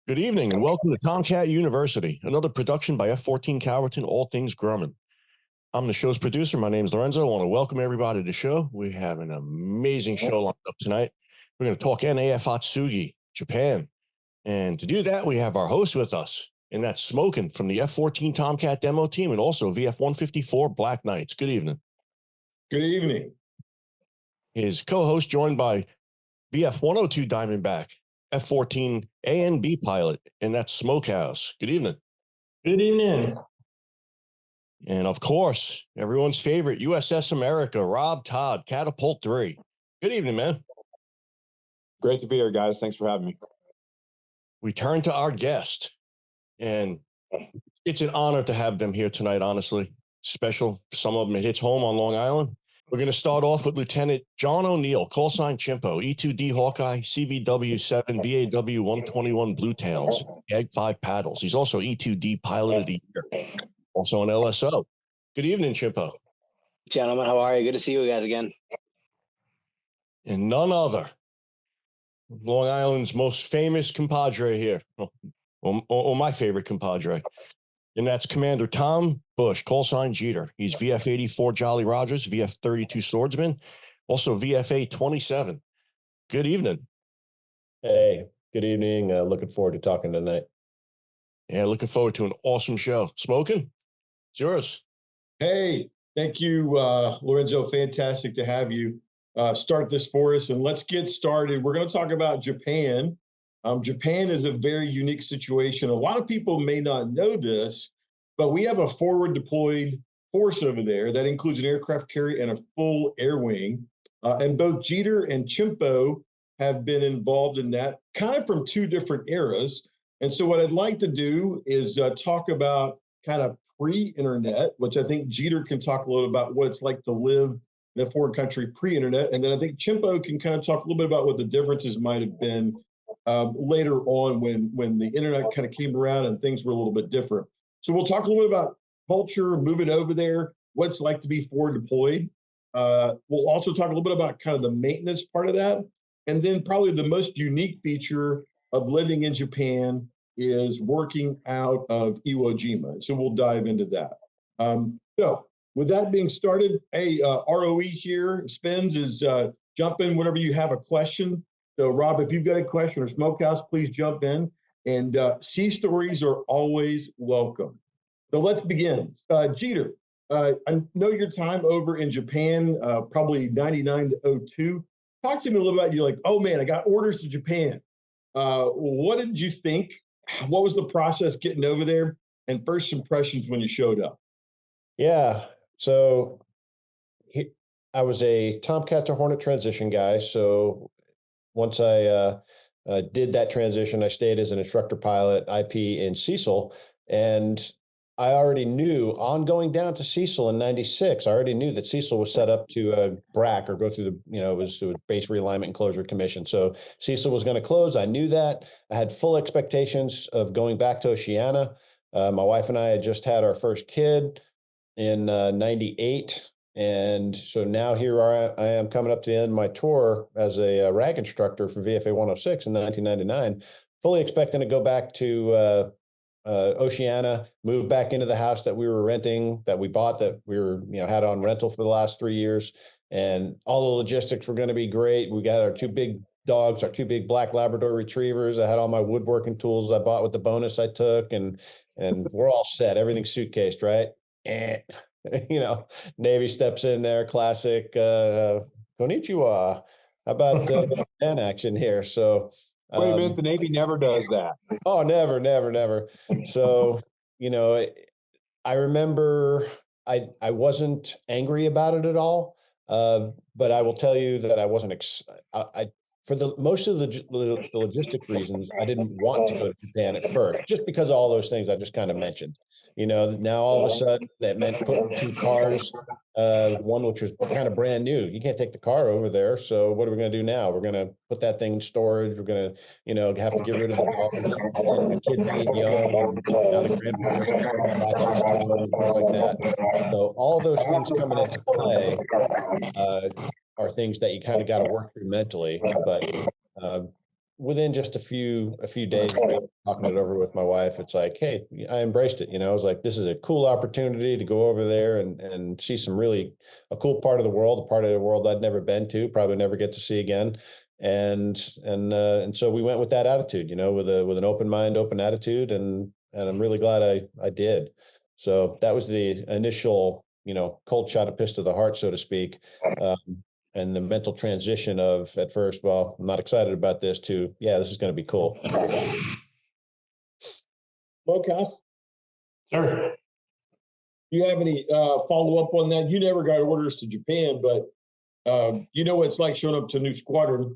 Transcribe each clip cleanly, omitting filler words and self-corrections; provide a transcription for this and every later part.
Good evening and welcome to Tomcat University, another production by F-14 Calverton, all things Grumman. I'm the show's producer. My name is Lorenzo. I want to welcome everybody to the show. We have an amazing show lined up tonight. We're going to talk NAF Atsugi, Japan. And to do that, we have our host with us, and that's SMOKIN from the F-14 Tomcat demo team and also VF-154 Black Knights. Good evening. Good evening. His co-host joined by VF-102 Diamondback, F-14 A and B pilot, and that's Smokehouse. Good evening. Good evening. And of course, everyone's favorite USS America, Rob Todd, Catapult 3. Good evening, man. Great to be here, guys. Thanks for having me. We turn to our guest, and it's an honor to have them here tonight, honestly. Special. Some of them, it hits home on Long Island. We're going to start off with Lieutenant John Oneill, call sign CHIMPO, E2D Hawkeye, CVW-7, VAW-121 Blue Tails, AG-5 paddles. He's also E2D Pilot of the Year, also an LSO. Good evening, CHIMPO. Gentlemen, how are you? Good to see you guys again. And none other, Long Island's most famous compadre here, or my favorite compadre, and that's Commander Tom Bush, call sign JEETER. He's VF-84 Jolly Rogers, VF-32 Swordsman, also VFA-27. Good evening. Hey, good evening. Looking forward to talking tonight. Yeah, looking forward to an awesome show. Smokin', it's yours. Hey, thank you, Lorenzo. Fantastic to have you start this for us. And let's get started. We're going to talk about Japan. Japan is a very unique situation. A lot of people may not know this, but we have a forward deployed force over there that includes an aircraft carrier and a full air wing. And both JEETER and CHIMPO have been involved in that kind of from two different eras. And so what I'd like to do is talk about kind of pre-internet, which I think JEETER can talk a little about what it's like to live in a foreign country pre-internet. And then I think CHIMPO can kind of talk a little bit about what the differences might have been later on when the internet kind of came around and things were a little bit different. So we'll talk a little bit about culture, moving over there, what it's like to be forward deployed. We'll also talk a little bit about kind of the maintenance part of that. And then probably the most unique feature of living in Japan is working out of IWO JIMA. So we'll dive into that. So with that being started, hey, ROE here, Spins is jump in whenever you have a question. So Rob, if you've got a question, or Smokehouse, please jump in. And sea stories are always welcome. So let's begin. JEETER, I know your time over in Japan, probably 99 to 02. Talk to me a little about, you're like, oh man, I got orders to Japan. What did you think? What was the process getting over there? And first impressions when you showed up? Yeah, so I was a Tomcat to Hornet transition guy. So once I did that transition, I stayed as an instructor pilot, IP in Cecil, and I already knew on going down to Cecil in '96, I already knew that Cecil was set up to BRAC or go through the, it was base realignment and closure commission. So Cecil was going to close. I knew that. I had full expectations of going back to Oceania. My wife and I had just had our first kid in '98. And so now here I am coming up to the end of my tour as a RAG instructor for VFA 106 in 1999, fully expecting to go back to Oceania, move back into the house that we were renting, that we bought, that we were, had on rental for the last 3 years. And all the logistics were going to be great. We got our two big dogs, our two big black Labrador retrievers. I had all my woodworking tools I bought with the bonus I took, and we're all set. Everything's suitcased, right? Navy steps in there, classic, konnichiwa. How about pen action here? So wait a minute, the Navy never does that. Oh, never, never, never. So, I remember I wasn't angry about it at all, but I will tell you that I wasn't, for the most of the logistics reasons, I didn't want to go to Japan at first, just because of all those things I just kind of mentioned. Now all of a sudden that meant putting two cars, one which was kind of brand new. You can't take the car over there. So what are we going to do now? We're going to put that thing in storage. We're going to, have to get rid of the dogs. The kid being young, and now the grandparents are taking access to them and things like that. So all those things coming into play are things that you kind of got to work through mentally. But within just a few days of talking it over with my wife, it's like, hey, I embraced it. I was like, this is a cool opportunity to go over there and see some really a cool part of the world, a part of the world I'd never been to, probably never get to see again. And so we went with that attitude, with an open mind, open attitude, and I'm really glad I did. So that was the initial, cold shot of piss to the heart, so to speak. And the mental transition of at first, well, I'm not excited about this, to, yeah, this is going to be cool. Okay. Sure. Do you have any follow up on that? You never got orders to Japan, but you know what it's like showing up to a new squadron.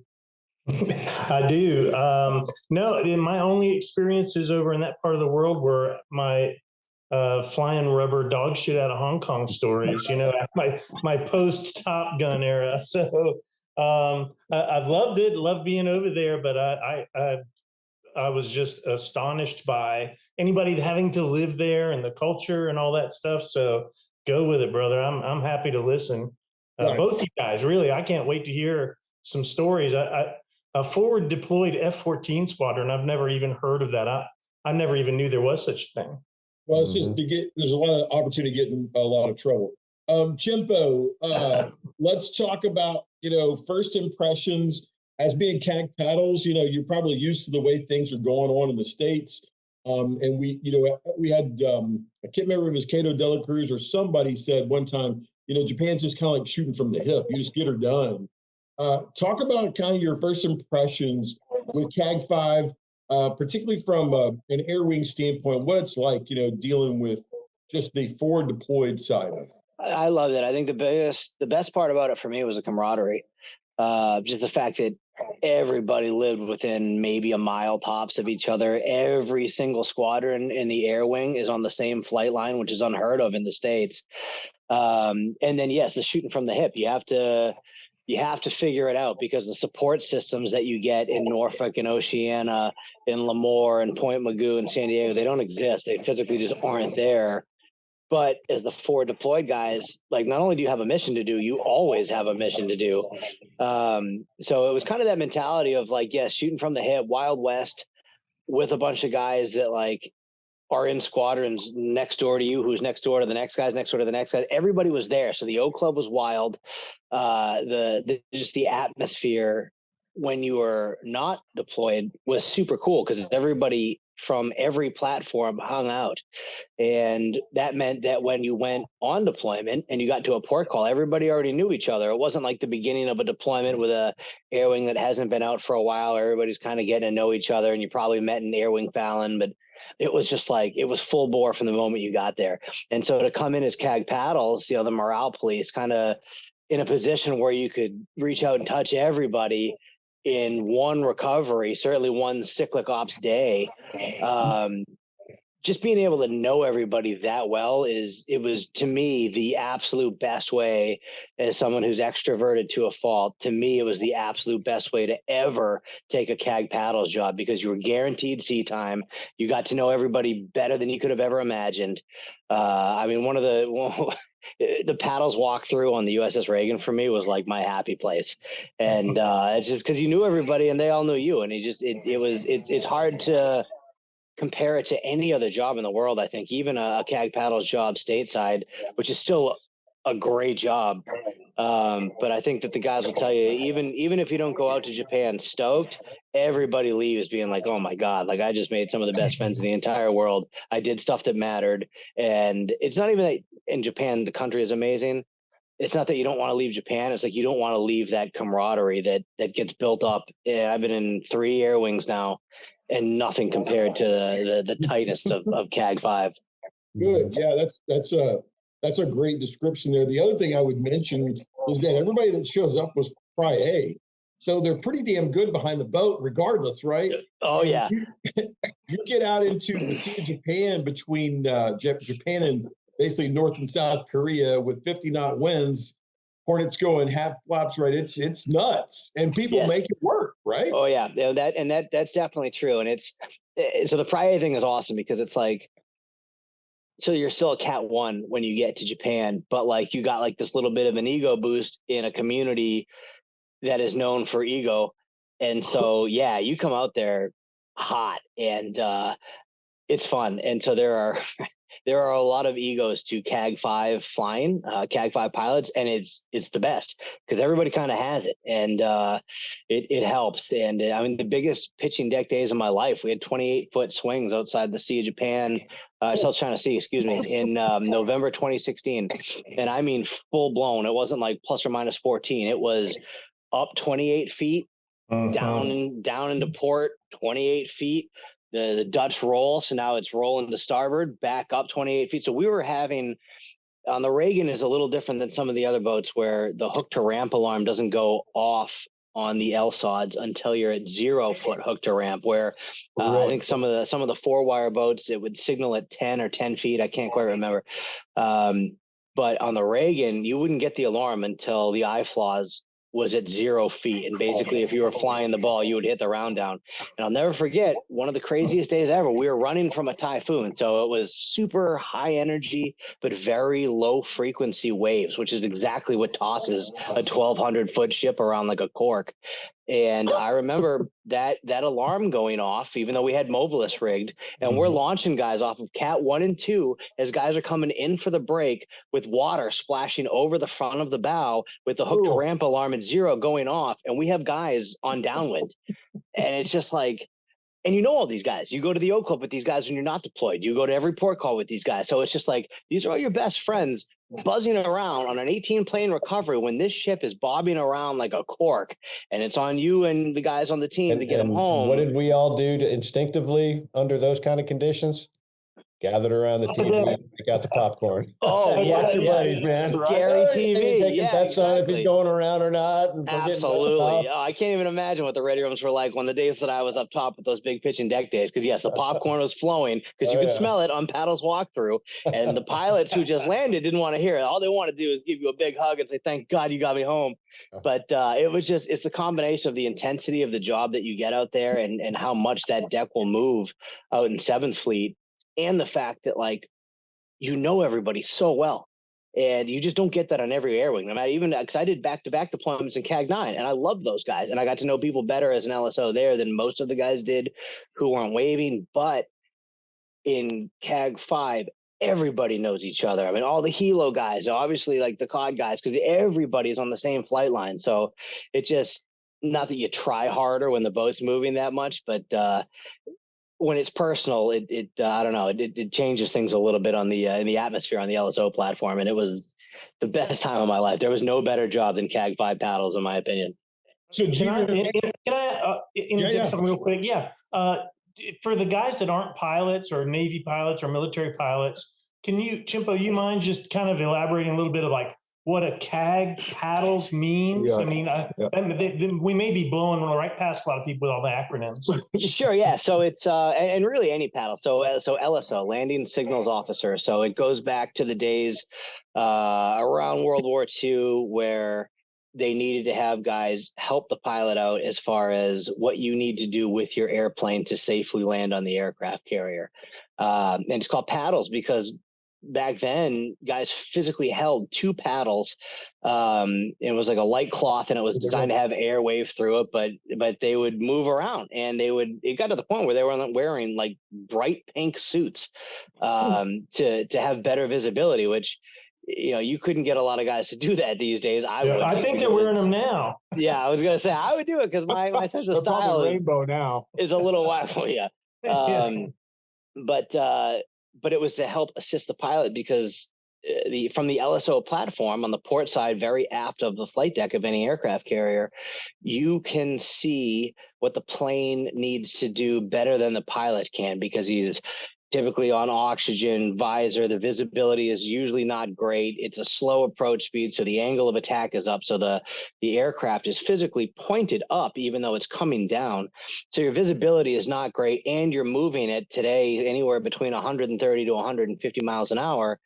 I do. No, my only experiences over in that part of the world were my flying rubber dog shit out of Hong Kong stories, my post Top Gun era. So I loved it, loved being over there, but I was just astonished by anybody having to live there and the culture and all that stuff. So go with it, brother. I'm happy to listen. Right. Both you guys, really, I can't wait to hear some stories. A forward deployed F-14 squadron, I've never even heard of that. I never even knew there was such a thing. Well, it's just there's a lot of opportunity to get in a lot of trouble. CHIMPO, let's talk about, first impressions as being CAG paddles. You're probably used to the way things are going on in the States. And we had, I can't remember if it was Cato Dela Cruz or somebody said one time, Japan's just kind of like shooting from the hip. You just get her done. Talk about kind of your first impressions with CAG 5, particularly from an Airwing standpoint, what it's like, dealing with just the forward deployed side of it. I love it. I think the best part about it for me was the camaraderie. Just the fact that everybody lived within maybe a mile tops of each other. Every single squadron in the Airwing is on the same flight line, which is unheard of in the States. And then, yes, the shooting from the hip, you have to figure it out, because the support systems that you get in Norfolk and Oceana, in Lemoore and Point Mugu and San Diego, they don't exist. They physically just aren't there. But as the forward deployed guys, like, not only do you have a mission to do, you always have a mission to do. So it was kind of that mentality of like, yes, shooting from the hip, Wild West, with a bunch of guys that like are in squadrons next door to you, who's next door to the next guys, next door to the next guy. Everybody was there. So the O Club was wild. Just the atmosphere when you were not deployed was super cool, because everybody from every platform hung out. And that meant that when you went on deployment and you got to a port call, everybody already knew each other. It wasn't like the beginning of a deployment with a Airwing that hasn't been out for a while. Everybody's kind of getting to know each other, and you probably met in Airwing Fallon, but it was just like, it was full bore from the moment you got there. And so to come in as CAG paddles, the morale police, kind of in a position where you could reach out and touch everybody in one recovery, certainly one cyclic ops day, just being able to know everybody that well it was to me the absolute best way, as someone who's extroverted to a fault. To me, it was the absolute best way to ever take a CAG paddles job, because you were guaranteed sea time. You got to know everybody better than you could have ever imagined. I mean, one of the paddles walk through on the USS Reagan for me was like my happy place. And it's just because you knew everybody and they all knew you. And it's hard to compare it to any other job in the world. I think even a CAG paddles job stateside, which is still a great job. But I think that the guys will tell you, even if you don't go out to Japan stoked, everybody leaves being like, oh my God, like I just made some of the best friends in the entire world. I did stuff that mattered. And it's not even that in Japan, the country is amazing. It's not that you don't want to leave Japan. It's like you don't want to leave that camaraderie that gets built up. Yeah, I've been in 3 Airwings now, and nothing compared to the tightest of CAG 5. Good. Yeah, that's a great description there. The other thing I would mention is that everybody that shows up was Pri A. So they're pretty damn good behind the boat regardless, right? Oh, yeah. You get out into the Sea of Japan between Japan and basically North and South Korea with 50-knot winds, Hornets going half flaps, right? It's nuts, and people make it work, right? Oh yeah, that's definitely true. And so the Pri A thing is awesome, because it's like, so you're still a Cat 1 when you get to Japan, but like you got like this little bit of an ego boost in a community that is known for ego. And so, yeah, you come out there hot, and it's fun. And so there are there are a lot of egos to CAG 5 flying, CAG 5 pilots, and it's the best because everybody kind of has it, and it helps. And I mean, the biggest pitching deck days of my life, we had 28-foot swings outside the Sea of Japan, South China Sea, excuse me, in November 2016, and I mean full blown. It wasn't like plus or minus 14. It was up 28 feet, down into port 28 feet. The Dutch roll, so now it's rolling to starboard, back up 28 feet. So we were having, on the Reagan is a little different than some of the other boats where the hook to ramp alarm doesn't go off on the LSODs until you're at 0 foot hook to ramp, where I think some of the 4-wire boats, it would signal at 10 or 10 feet. I can't quite remember. But on the Reagan, you wouldn't get the alarm until the IFLAWS was at 0 feet. And basically, if you were flying the ball, you would hit the round down. And I'll never forget, one of the craziest days ever, we were running from a typhoon. So it was super high energy, but very low frequency waves, which is exactly what tosses a 1,200-foot ship around like a cork. And I remember that alarm going off, even though we had Mobilis rigged, and we're launching guys off of Cat 1 and 2 as guys are coming in for the break with water splashing over the front of the bow with the hook to ramp alarm at 0 going off. And we have guys on downwind. And it's just like, and you know all these guys. You go to the O Club with these guys when you're not deployed. You go to every port call with these guys. So it's just like, these are all your best friends buzzing around on an 18-plane recovery when this ship is bobbing around like a cork, and it's on you and the guys on the team to get them home. What did we all do to instinctively under those kind of conditions? Gathered around the TV, pick out the popcorn. Oh, yeah, watch your buddies, man. Scary TV. Taking Yeah, bets on if exactly. he's going around or not. And Absolutely. I can't even imagine what the ready rooms were like when the days that I was up top with those big pitching deck days. Because yes, the popcorn was flowing because you could smell it on Paddle's walkthrough, and the pilots who just landed didn't want to hear it. All they want to do is give you a big hug and say, "Thank God you got me home." But it was just, it's the combination of the intensity of the job that you get out there, and how much that deck will move out in 7th Fleet. And the fact that, like, you know everybody so well, and you just don't get that on every Airwing. No matter, even because I did back-to-back deployments in CAG 9, and I loved those guys, and I got to know people better as an LSO there than most of the guys did who weren't waving. But in CAG 5, everybody knows each other. I mean, all the helo guys, obviously, like the COD guys, because everybody's on the same flight line. So it just, not that you try harder when the boat's moving that much, but when it's personal, I don't know, it changes things a little bit on the in the atmosphere on the LSO platform, and it was the best time of my life. There was no better job than CAG 5 paddles, in my opinion. So can I interject something real quick? Yeah, for the guys that aren't pilots or Navy pilots or military pilots, can you, Chimpo, you mind just kind of elaborating a little bit of like what a CAG paddles means? I mean, we may be blowing right past a lot of people with all the acronyms. Sure, yeah. So it's and really any paddle. So LSO, landing signals officer. So it goes back to the days around World War II where they needed to have guys help the pilot out as far as what you need to do with your airplane to safely land on the aircraft carrier. And it's called paddles because back then guys physically held 2 paddles. It was like a light cloth, and it was designed to have air wave through it, but they would move around, and it got to the point where they were wearing like bright pink suits to have better visibility, which, you know, you couldn't get a lot of guys to do that these days. I think they're wearing them now. Yeah, I was gonna say I would do it because my sense of style rainbow now is a little wacky. Yeah. But it was to help assist the pilot because from the LSO platform on the port side, very aft of the flight deck of any aircraft carrier, you can see what the plane needs to do better than the pilot can because he's typically on oxygen, visor. The visibility is usually not great. It's a slow approach speed, so the angle of attack is up. So the aircraft is physically pointed up, even though it's coming down. So your visibility is not great, and you're moving it today anywhere between 130 to 150 miles an hour.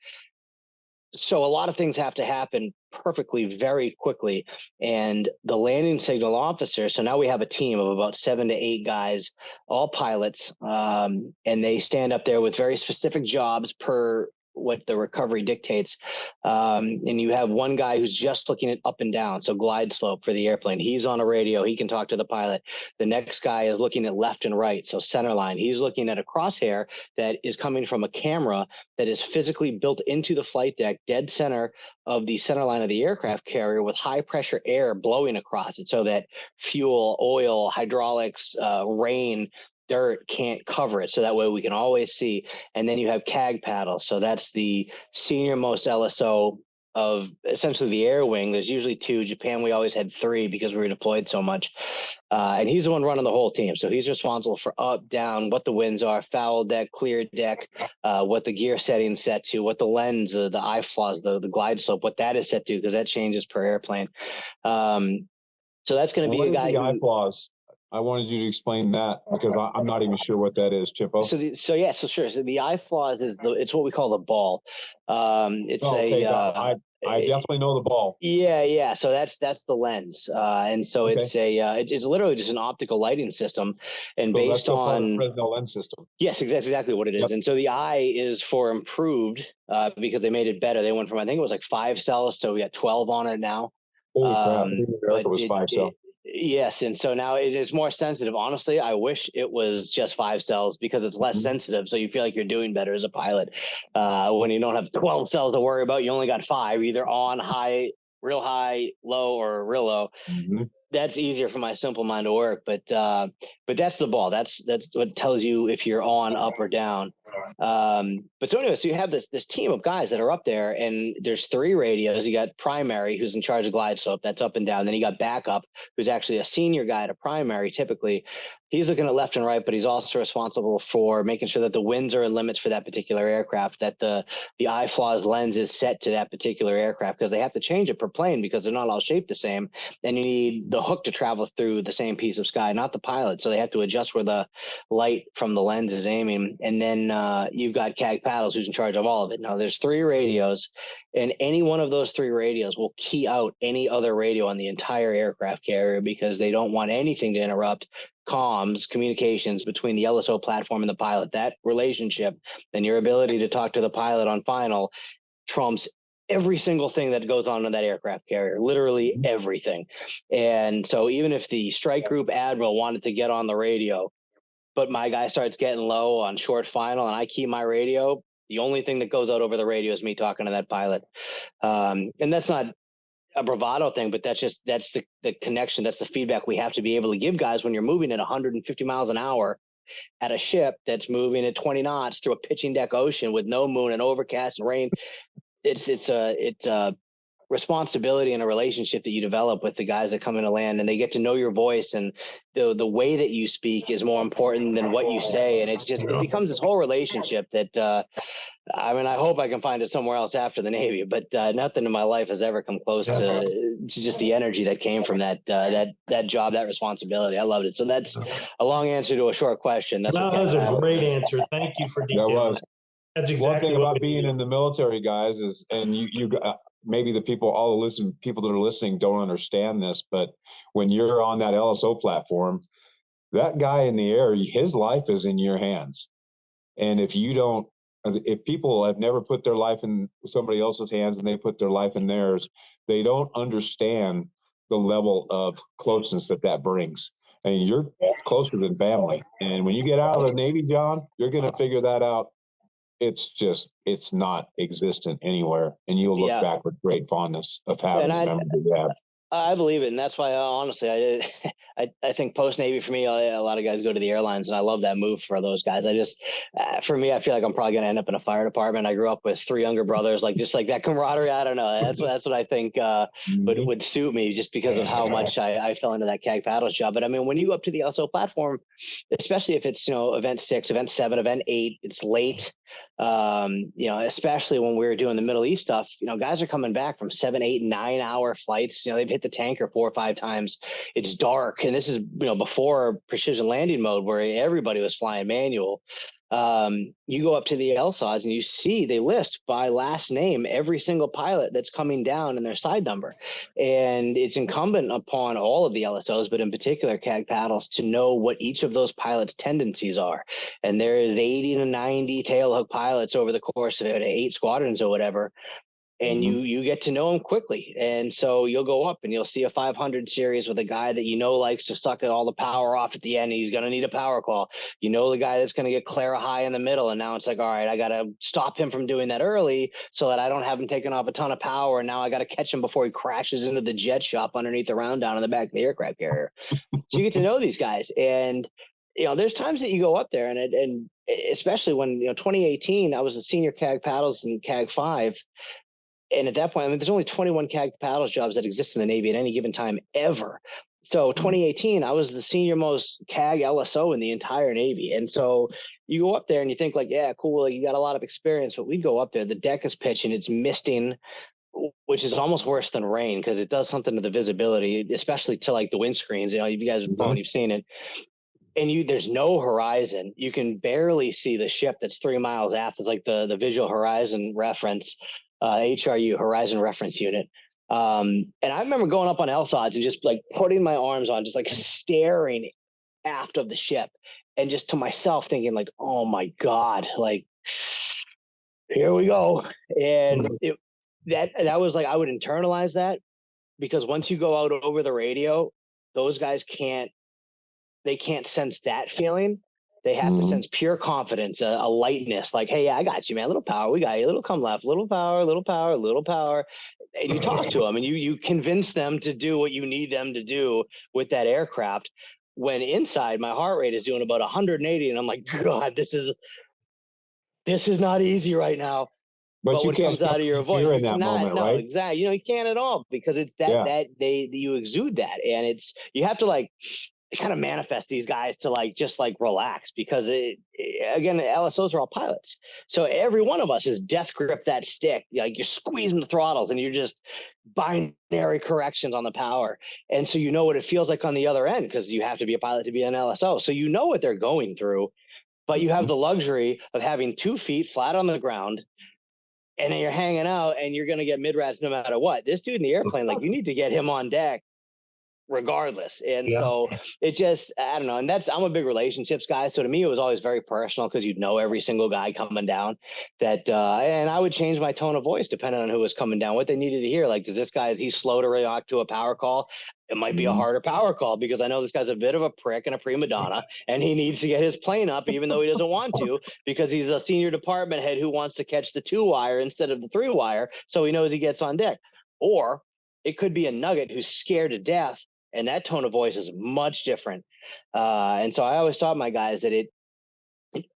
So a lot of things have to happen perfectly very quickly. And the landing signal officer, so now we have a team of about 7 to 8 guys, all pilots, and they stand up there with very specific jobs per what the recovery dictates. And you have one guy who's just looking at up and down, so glide slope for the airplane. He's on a radio. He can talk to the pilot. The next guy is looking at left and right, so center line. He's looking at a crosshair that is coming from a camera that is physically built into the flight deck, dead center of the center line of the aircraft carrier, with high pressure air blowing across it so that fuel, oil, hydraulics, rain, dirt can't cover it, so that way we can always see. And then you have CAG paddles, so that's the senior most LSO of essentially the Airwing. There's usually two. Japan, we always had three because we were deployed so much. And he's the one running the whole team, so he's responsible for up, down, what the winds are, foul deck, clear deck, what the gear setting's set to, what the lens, the eye flaws, the glide slope, what that is set to, because that changes per airplane. So that's going to be a guy. The eye flaws. I wanted you to explain that because I'm not even sure what that is, CHIMPO. So sure. So the eye flaws is it's what we call the ball. It's I definitely know the ball. Yeah. So that's the lens, and so Okay. It's literally just an optical lighting system, and So based on Fresnel lens system. Yes, exactly what it is. Yep. And so the eye is for improved because they made it better. They went from, I think it was like 5 cells, so we got 12 on it now. Holy crap! It was 5 cells. Yes, and so now it is more sensitive. Honestly, I wish it was just 5 cells because it's less sensitive, so you feel like you're doing better as a pilot. When you don't have 12 cells to worry about, you only got 5, either on, high, real high, low, or real low. That's easier for my simple mind to work, but that's the ball. That's what tells you if you're on, up, or down. But so anyway, so you have this team of guys that are up there, and there's 3 radios. You got primary, who's in charge of glide slope, that's up and down. Then you got backup, who's actually a senior guy at a primary. Typically, he's looking at left and right, but he's also responsible for making sure that the winds are in limits for that particular aircraft, that the eye flaws lens is set to that particular aircraft, because they have to change it per plane because they're not all shaped the same. And you need the hook to travel through the same piece of sky, not the pilot. So they have to adjust where the light from the lens is aiming. And then you've got CAG paddles, who's in charge of all of it. Now there's 3 radios, and any one of those 3 radios will key out any other radio on the entire aircraft carrier, because they don't want anything to interrupt comms, communications between the LSO platform and the pilot. That relationship and your ability to talk to the pilot on final trumps every single thing that goes on in that aircraft carrier, literally everything. And so even if the strike group admiral wanted to get on the radio, but my guy starts getting low on short final and I keep my radio, the only thing that goes out over the radio is me talking to that pilot. And that's not a bravado thing, but that's the connection. That's the feedback we have to be able to give guys when you're moving at 150 miles an hour at a ship that's moving at 20 knots through a pitching deck ocean with no moon and overcast and rain. It's a responsibility and a relationship that you develop with the guys that come into land, and they get to know your voice, and the way that you speak is more important than what you say. And it becomes this whole relationship that, I mean, I hope I can find it somewhere else after the Navy, but nothing in my life has ever come close to just the energy that came from that job, that responsibility. I loved it. So that's a long answer to a short question. That was a great answer. Thank you for detailing. That's exactly one thing about being in the military, guys, is, and you maybe the people that are listening don't understand this, but when you're on that LSO platform, that guy in the air, his life is in your hands. And if people have never put their life in somebody else's hands and they put their life in theirs, they don't understand the level of closeness that brings. I mean, you're closer than family. And when you get out of the Navy, John, you're going to figure that out. It's not existent anywhere. And you'll look back with great fondness of having the memory that you have. I believe it, and that's why honestly, I think post Navy for me, a lot of guys go to the airlines, and I love that move for those guys. For me, I feel like I'm probably going to end up in a fire department. I grew up with 3 younger brothers, just like that camaraderie. I don't know. That's what I think would suit me, just because of how much I fell into that CAG paddles job. But I mean, when you go up to the LSO platform, especially if it's event 6, event 7, event 8, it's late. Especially when we were doing the Middle East stuff, guys are coming back from 7, 8, 9 hour flights. They've hit the tanker 4 or 5 times. It's dark. And this is, before precision landing mode, where everybody was flying manual. You go up to the LSODs and you see they list by last name every single pilot that's coming down and their side number. And it's incumbent upon all of the LSOs, but in particular CAG paddles, to know what each of those pilots' tendencies are. And there's 80 to 90 tailhook pilots over the course of 8 squadrons or whatever. And you get to know them quickly. And so you'll go up and you'll see a 500 series with a guy that you know likes to suck all the power off at the end. And he's going to need a power call. You know the guy that's going to get Clara high in the middle. And now it's like, all right, I got to stop him from doing that early so that I don't have him taking off a ton of power. And now I got to catch him before he crashes into the jet shop underneath the round down in the back of the aircraft carrier. So you get to know these guys. And there's times that you go up there and especially when 2018, I was a senior CAG paddles in CAG 5. And at that point, I mean, there's only 21 CAG paddles jobs that exist in the Navy at any given time ever. So 2018, I was the senior most CAG LSO in the entire Navy. And so you go up there and you think like, yeah, cool, like, you got a lot of experience. But we go up there, the deck is pitching, it's misting, which is almost worse than rain because it does something to the visibility, especially to like the windscreens. You guys have flown, you've seen it. And there's no horizon. You can barely see the ship that's 3 miles aft. It's like the visual horizon reference. HRU, Horizon Reference Unit. And I remember going up on LSODs and just like putting my arms on, just like staring aft of the ship and just to myself thinking like, oh my God, like, here we go. And that was like, I would internalize that because once you go out over the radio, those guys can't sense that feeling. They have to sense pure confidence, a lightness, like, hey, yeah, I got you, man. Little power, we got you. Little come left, little power, little power, little power. And you talk to them and you convince them to do what you need them to do with that aircraft. When inside, my heart rate is doing about 180, and I'm like, God, this is not easy right now. But what comes out of your voice, you cannot, no, exactly. You can't at all because it's that you exude that, and you have to like kind of manifest these guys to like just like relax because again, the LSOs are all pilots, so every one of us is death grip that stick, like you're squeezing the throttles and you're just binary corrections on the power, and so you know what it feels like on the other end because you have to be a pilot to be an LSO, so you know what they're going through, but you have the luxury of having 2 feet flat on the ground. And then you're hanging out and you're going to get mid-rats no matter what. This dude in the airplane, like you need to get him on deck regardless. And so it just, I don't know. And I'm a big relationships guy. So to me, it was always very personal because you'd know every single guy coming down and I would change my tone of voice depending on who was coming down, what they needed to hear. Like, is he slow to react to a power call? It might be a harder power call because I know this guy's a bit of a prick and a prima donna and he needs to get his plane up even though he doesn't want to because he's a senior department head who wants to catch the 2-wire instead of the 3-wire. So he knows he gets on deck. Or it could be a nugget who's scared to death. And that tone of voice is much different. And so I always taught my guys that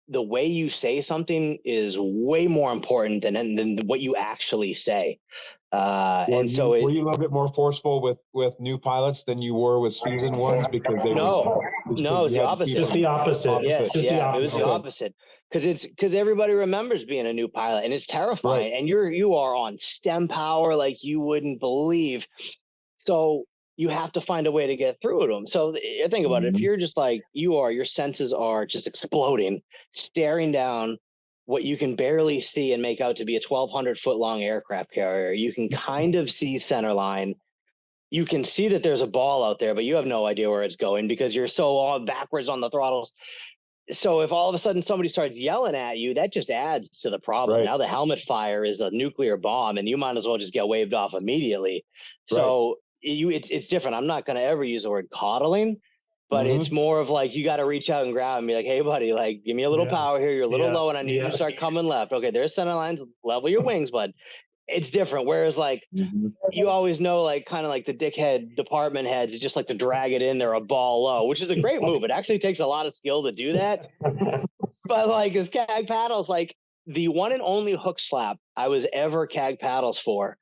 the way you say something is way more important than what you actually say. And so were you a little bit more forceful with new pilots than you were with seasoned ones because they no, it's the opposite. Just the opposite. Yes, it was the opposite. Because everybody remembers being a new pilot and it's terrifying. Right. And you are on stem power like you wouldn't believe. So you have to find a way to get through them. So think about it. If you're just like your senses are just exploding, staring down what you can barely see and make out to be a 1,200 foot long aircraft carrier. You can kind of see center line. You can see that there's a ball out there, but you have no idea where it's going because you're so on backwards on the throttles. So if all of a sudden somebody starts yelling at you, that just adds to the problem. Now the helmet fire is a nuclear bomb and you might as well just get waved off immediately. So it's different. I'm not going to ever use the word coddling, but it's more of like, you got to reach out and grab and be like, hey buddy, like give me a little power here. You're a little low and I need you to start coming left. Okay. There's center lines, level your wings, bud. It's different. Whereas like you always know, like kind of like the dickhead department heads, it's just like to drag it in there a ball low, which is a great move. It actually takes a lot of skill to do that. But like as CAG paddles, like the one and only hook slap I was ever CAG paddles for,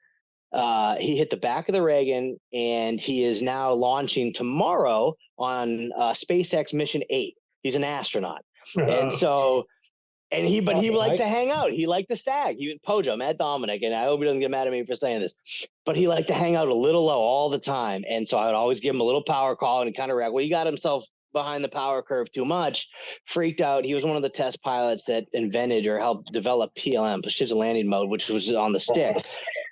he hit the back of the Reagan and he is now launching tomorrow on SpaceX Mission 8. He's an astronaut. And so, he liked to hang out. He liked to sag. He would Pojo, Matt Dominic, and I hope he doesn't get mad at me for saying this, but he liked to hang out a little low all the time. And so I would always give him a little power call and kind of react. Well, he got himself behind the power curve too much, freaked out. He was one of the test pilots that invented or helped develop PLM, precision landing mode, which was on the stick.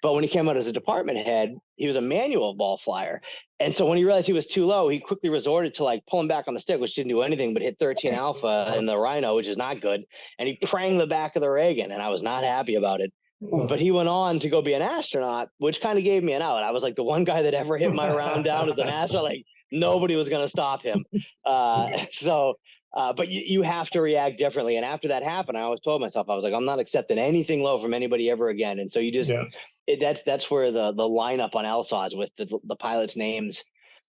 But when he came out as a department head, he was a manual ball flyer. And so when he realized he was too low, he quickly resorted to like pulling back on the stick, which didn't do anything but hit 13 alpha in the Rhino, which is not good. And he pranged the back of the Reagan, and I was not happy about it. But he went on to go be an astronaut, which kind of gave me an out. I was like the one guy that ever hit my round down as an astronaut. Like nobody was going to stop him. But you have to react differently. And after that happened, I always told myself, I was like, I'm not accepting anything low from anybody ever again. And so you just, that's where the lineup on LSODs with the pilots' names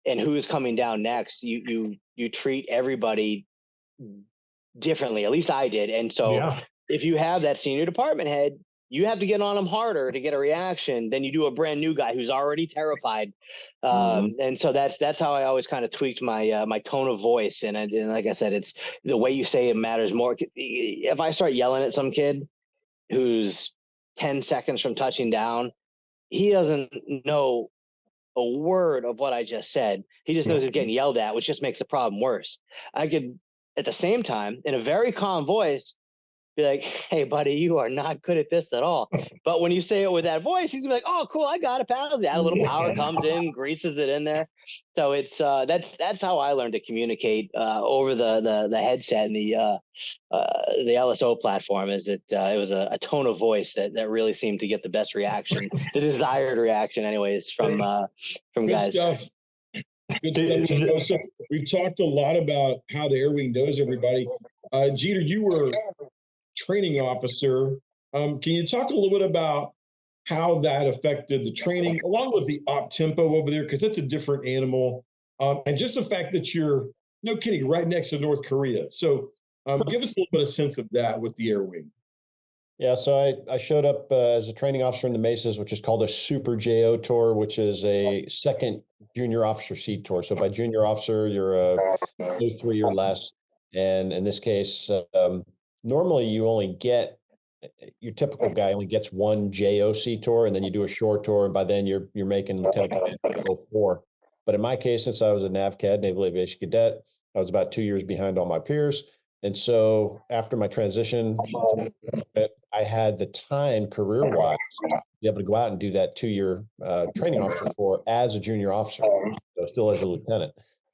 and who's coming down next, you treat everybody differently. At least I did. And so if you have that senior department head, you have to get on them harder to get a reaction than you do a brand new guy who's already terrified. And so that's how I always kind of tweaked my my tone of voice. And like I said, it's the way you say it matters more. If I start yelling at some kid who's 10 seconds from touching down, he doesn't know a word of what I just said. He just knows he's getting yelled at, which just makes the problem worse. I could, at the same time, in a very calm voice, be like, hey, buddy, you are not good at this at all. But when you say it with that voice, he's gonna be like, oh, cool, I got it, pal. That little power comes in, greases it in there. So it's that's how I learned to communicate over the headset and the LSO platform. Is that it was a tone of voice that really seemed to get the best reaction, the desired reaction, anyways, from Good guys. stuff. Good stuff. So we've talked a lot about how the Airwing does, everybody. Jeter, you were training officer. Can you talk a little bit about how that affected the training, along with the op tempo over there? Because it's a different animal, and just the fact that you're, no kidding, right next to North Korea. So give us a little bit of sense of that with the Airwing. Yeah, so I showed up as a training officer in the Mesas, which is called a Super JO tour, which is a second junior officer seat tour. So by junior officer, you're a 3 or less. And in this case, normally you only get, your typical guy only gets one JOC tour, and then you do a short tour, and by then you're making lieutenant commander 4. But in my case, since I was a NAV CAT, Naval Aviation Cadet, I was about 2 years behind all my peers. And so after my transition, I had the time career-wise to be able to go out and do that 2-year training officer tour as a junior officer, so still as a lieutenant.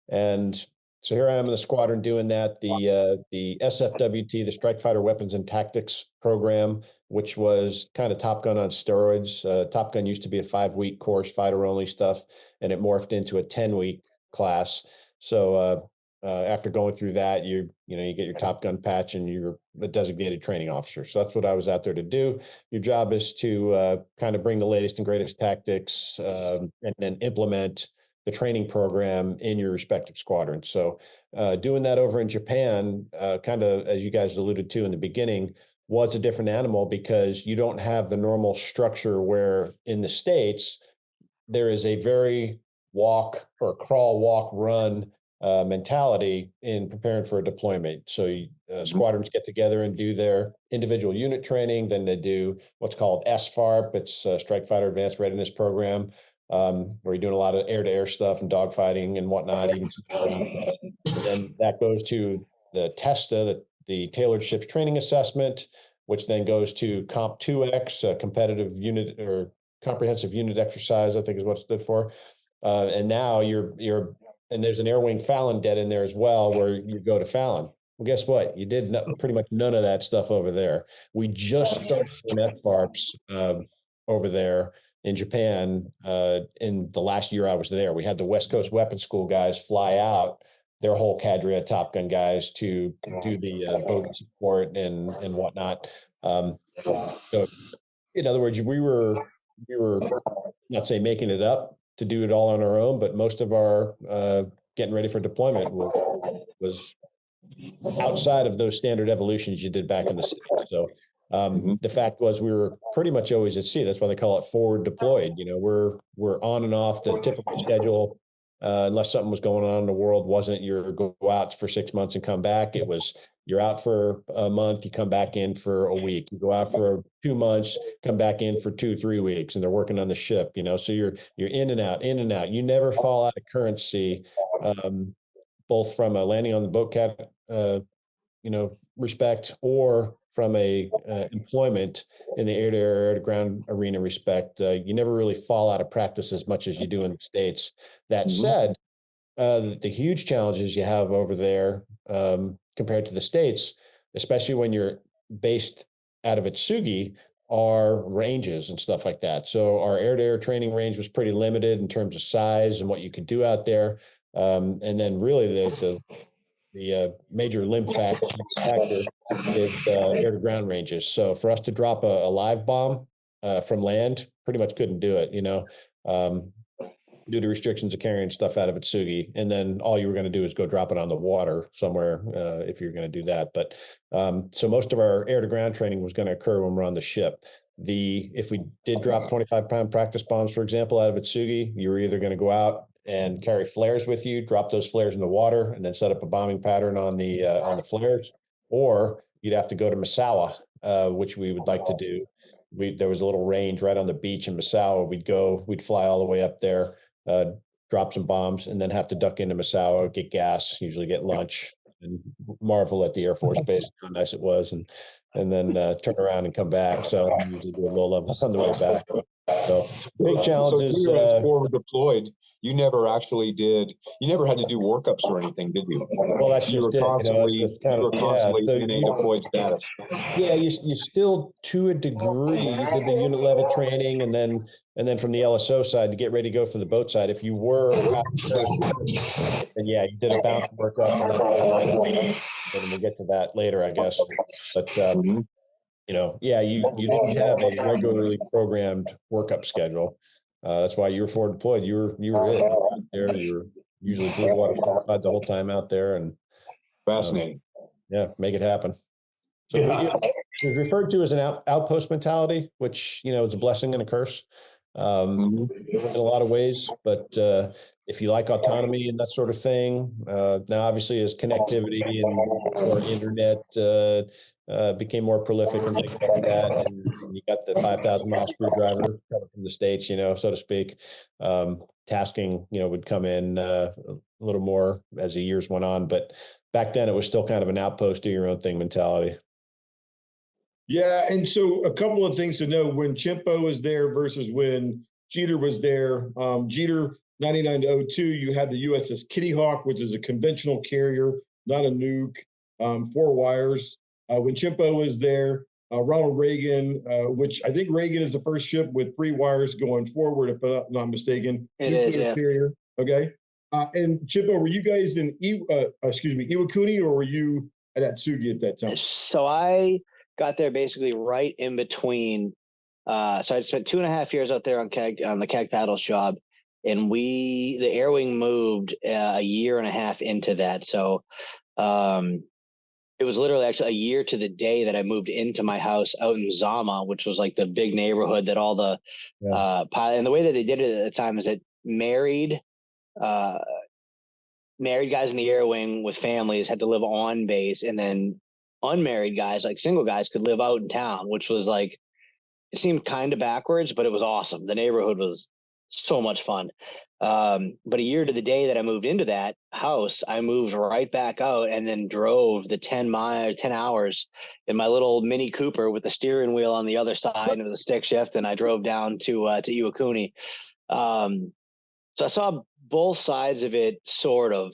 And so here I am in the squadron doing that. The SFWT, the Strike Fighter Weapons and Tactics program, which was kind of Top Gun on steroids. Top Gun used to be a 5-week course, fighter only stuff, and it morphed into a 10-week class. So after going through that, you get your Top Gun patch and you're a designated training officer. So that's what I was out there to do. Your job is to kind of bring the latest and greatest tactics and then implement the training program in your respective squadron. So doing that over in Japan, kind of as you guys alluded to in the beginning, was a different animal because you don't have the normal structure where in the States, there is a very walk or crawl, walk, run mentality in preparing for a deployment. So squadrons get together and do their individual unit training. Then they do what's called SFARP. It's Strike Fighter Advanced Readiness Program, where you're doing a lot of air-to-air stuff and dogfighting and whatnot. And then that goes to the TESTA, the Tailored Ships Training Assessment, which then goes to Comp 2X, competitive unit or comprehensive unit exercise, I think is what it stood for. And now and there's an Airwing Fallon dead in there as well, where you go to Fallon. Well, guess what? You did pretty much none of that stuff over there. We just started doing FFARPs over there in Japan in the last year I was there. We had the West Coast Weapons School guys fly out, their whole cadre of Top Gun guys, to do the boat support and whatnot. So in other words, we were not say making it up to do it all on our own, but most of our getting ready for deployment was outside of those standard evolutions you did back in the States. So the fact was we were pretty much always at sea. That's why they call it forward deployed. We're on and off the typical schedule. Unless something was going on in the world, wasn't your go out for 6 months and come back. It was you're out for a month, you come back in for a week. You go out for 2 months, come back in for 2-3 weeks, and they're working on the ship. So you're in and out, in and out. You never fall out of currency both from a landing on the boat cat, respect, or from a employment in the air-to-air, air-to-ground arena respect. You never really fall out of practice as much as you do in the States. That said, the huge challenges you have over there compared to the States, especially when you're based out of Atsugi, are ranges and stuff like that. So our air-to-air training range was pretty limited in terms of size and what you could do out there. And then really the major limb factor is air-to-ground ranges. So for us to drop a live bomb from land, pretty much couldn't do it, due to restrictions of carrying stuff out of Atsugi. And then all you were going to do is go drop it on the water somewhere if you're going to do that. But so most of our air-to-ground training was going to occur when we're on the ship. If we did drop 25-pound practice bombs, for example, out of Atsugi, you were either going to go out and carry flares with you, drop those flares in the water, and then set up a bombing pattern on the flares, or you'd have to go to Misawa, which we would like to do. There was a little range right on the beach in Misawa. We'd fly all the way up there, drop some bombs, and then have to duck into Misawa, get gas, usually get lunch, and marvel at the Air Force Base, how nice it was, and then turn around and come back. So I usually do a low level on the way back. So big challenges. So you as forward deployed, you never had to do workups or anything, did you? Well, that's you just were it. constantly, you were constantly in a deployed status. Yeah, you still, to a degree, you did the unit level training, and then from the LSO side to get ready to go for the boat side. If you were out there, then yeah, you did a bounce workup, and we'll get to that later, I guess. But yeah, you didn't have a regularly programmed workup schedule. That's why you were forward deployed. You were out there. You were usually blue water certified the whole time out there, and fascinating. Yeah, make it happen. So it was referred to as an outpost mentality, which is a blessing and a curse in a lot of ways. But if you like autonomy and that sort of thing, now obviously as connectivity and or internet became more prolific and things like that, and you got the 5,000-mile screwdriver coming from the States, so to speak. Tasking, would come in a little more as the years went on, but back then it was still kind of an outpost, do your own thing mentality. Yeah, and so a couple of things to know when CHIMPO was there versus when JEETER was there. JEETER 99 to 02, you had the USS Kitty Hawk, which is a conventional carrier, not a nuke, 4 wires. When CHIMPO was there, Ronald Reagan, which I think Reagan is the first ship with 3 wires going forward, if I'm not mistaken. It is, yeah. Carrier, okay. And CHIMPO, were you guys in Iwakuni, or were you at Atsugi at that time? So I got there basically right in between. So I spent 2.5 years out there on the keg paddles job, and the Airwing moved a year and a half into that. So it was literally actually a year to the day that I moved into my house out in Zama, which was like the big neighborhood that all the pilot, and the way that they did it at the time is that married guys in the Airwing with families had to live on base, and then unmarried guys, like single guys, could live out in town, which was like, it seemed kind of backwards, but it was awesome. The neighborhood was so much fun. But a year to the day that I moved into that house, I moved right back out and then drove the 10 hours in my little Mini Cooper with the steering wheel on the other side, and it was a stick shift, and I drove down to Iwakuni. So I saw both sides of it, sort of.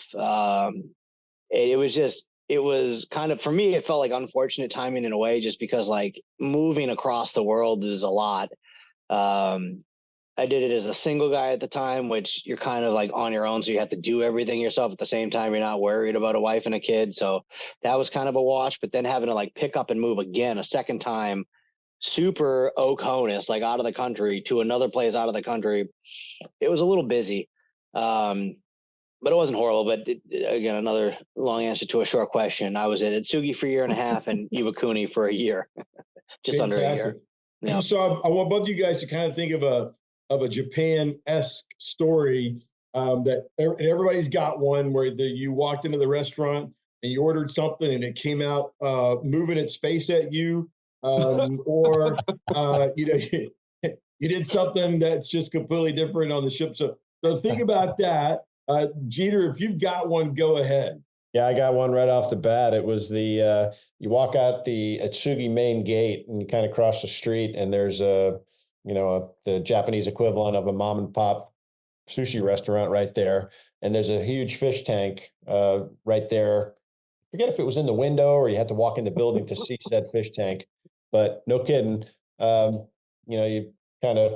It was kind of, for me, it felt like unfortunate timing in a way, just because like moving across the world is a lot. I did it as a single guy at the time, which you're kind of like on your own. So you have to do everything yourself at the same time. You're not worried about a wife and a kid. So that was kind of a wash, but then having to like pick up and move again a second time, super Oconus, like out of the country to another place out of the country. It was a little busy. But it wasn't horrible. But again, another long answer to a short question. I was at Atsugi for a year and a half and Iwakuni for a year, just under a year. Yeah. So I want both of you guys to kind of think of a Japan-esque story that everybody's got one where you walked into the restaurant and you ordered something and it came out moving its face at you, or you did something that's just completely different on the ship. So think about that. Jeter, if you've got one, go ahead. Yeah, I got one right off the bat. It was the you walk out the Atsugi main gate and you kind of cross the street, and there's the Japanese equivalent of a mom and pop sushi restaurant right there, and there's a huge fish tank right there. Forget if it was in the window or you had to walk in the building to see said fish tank, but no kidding. You kind of,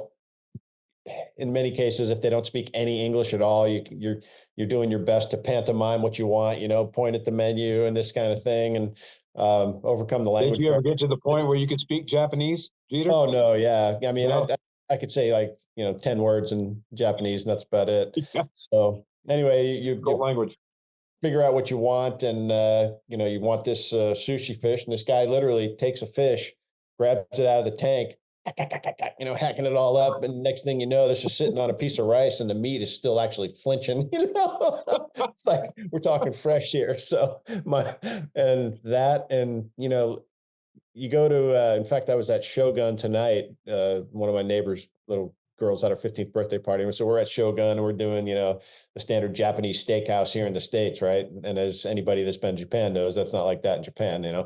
in many cases, if they don't speak any English at all, you're doing your best to pantomime what you want, point at the menu and this kind of thing, and overcome the language. Did you ever get to the point where you could speak Japanese, Jeter? Oh no, yeah. I mean, No? I could say like 10 words in Japanese, and that's about it. Yeah. So anyway, you Language. figure out what you want, and you want this sushi fish, and this guy literally takes a fish, grabs it out of the tank, hacking it all up, and next thing you know, this is sitting on a piece of rice, and the meat is still actually flinching. It's like we're talking fresh here. So you go to, in fact, I was at Shogun tonight. One of my neighbors' little girls had her 15th birthday party. So we're at Shogun and we're doing, the standard Japanese steakhouse here in the States, right? And as anybody that's been to Japan knows, that's not like that in Japan,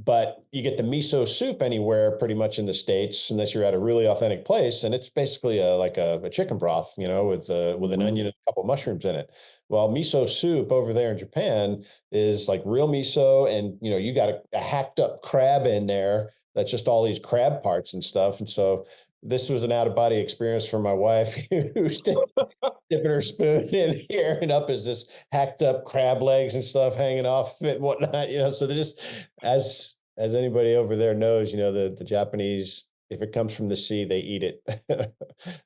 but you get the miso soup anywhere pretty much in the States, unless you're at a really authentic place. And it's basically like a chicken broth, with an onion and a couple mushrooms in it. Well, miso soup over there in Japan is like real miso, and you got a hacked up crab in there that's just all these crab parts and stuff. And so this was an out of body experience for my wife, who's dipping her spoon in here, and up is this hacked up crab legs and stuff hanging off of it and whatnot. So they're just, as anybody over there knows, the Japanese, if it comes from the sea, they eat it and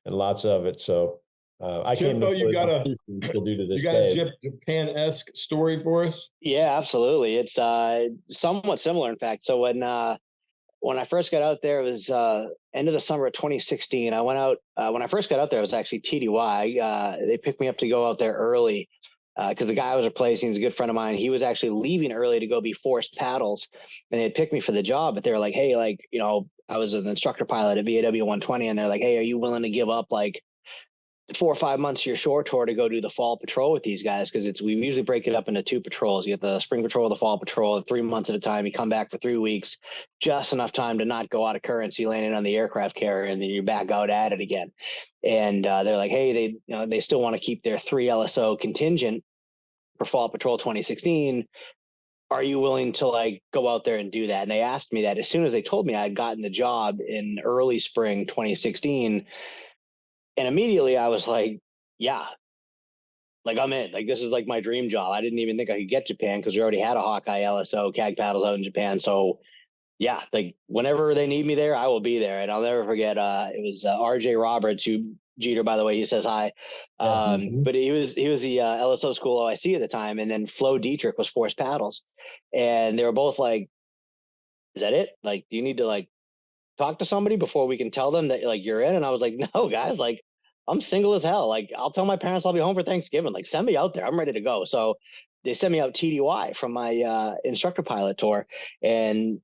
lots of it. So I came to you got still do to this a day. Japan-esque story for us? Yeah, absolutely. It's somewhat similar, in fact. So when I first got out there, it was end of the summer of 2016. I went out when I first got out there. It was actually TDY. They picked me up to go out there early because the guy I was replacing is a good friend of mine. He was actually leaving early to go be forced paddles, and they picked me for the job. But they were like, "Hey, I was an instructor pilot at VAW 120, and they're like, "Hey, are you willing to give up 4 or 5 months of your shore tour to go do the fall patrol with these guys?" Because we usually break it up into 2 patrols. You get the spring patrol, the fall patrol, 3 months at a time. You come back for 3 weeks, just enough time to not go out of currency, landing on the aircraft carrier, and then you're back out at it again. And they're like, hey, they still want to keep their 3 LSO contingent for fall patrol 2016. Are you willing to go out there and do that? And they asked me that as soon as they told me I'd gotten the job in early spring 2016. And immediately I was like, yeah, I'm in. This is my dream job. I didn't even think I could get Japan because we already had a Hawkeye LSO CAG paddles out in Japan. So yeah, whenever they need me there, I will be there. And I'll never forget, it was RJ Roberts, who, Jeter, by the way, he says hi. But he was the LSO school OIC at the time. And then Flo Dietrich was forced paddles. And they were both like, is that it? Do you need to talk to somebody before we can tell them that you're in? And I was like, no, guys, I'm single as hell. I'll tell my parents I'll be home for Thanksgiving. Send me out there. I'm ready to go. So they sent me out TDY from my instructor pilot tour. And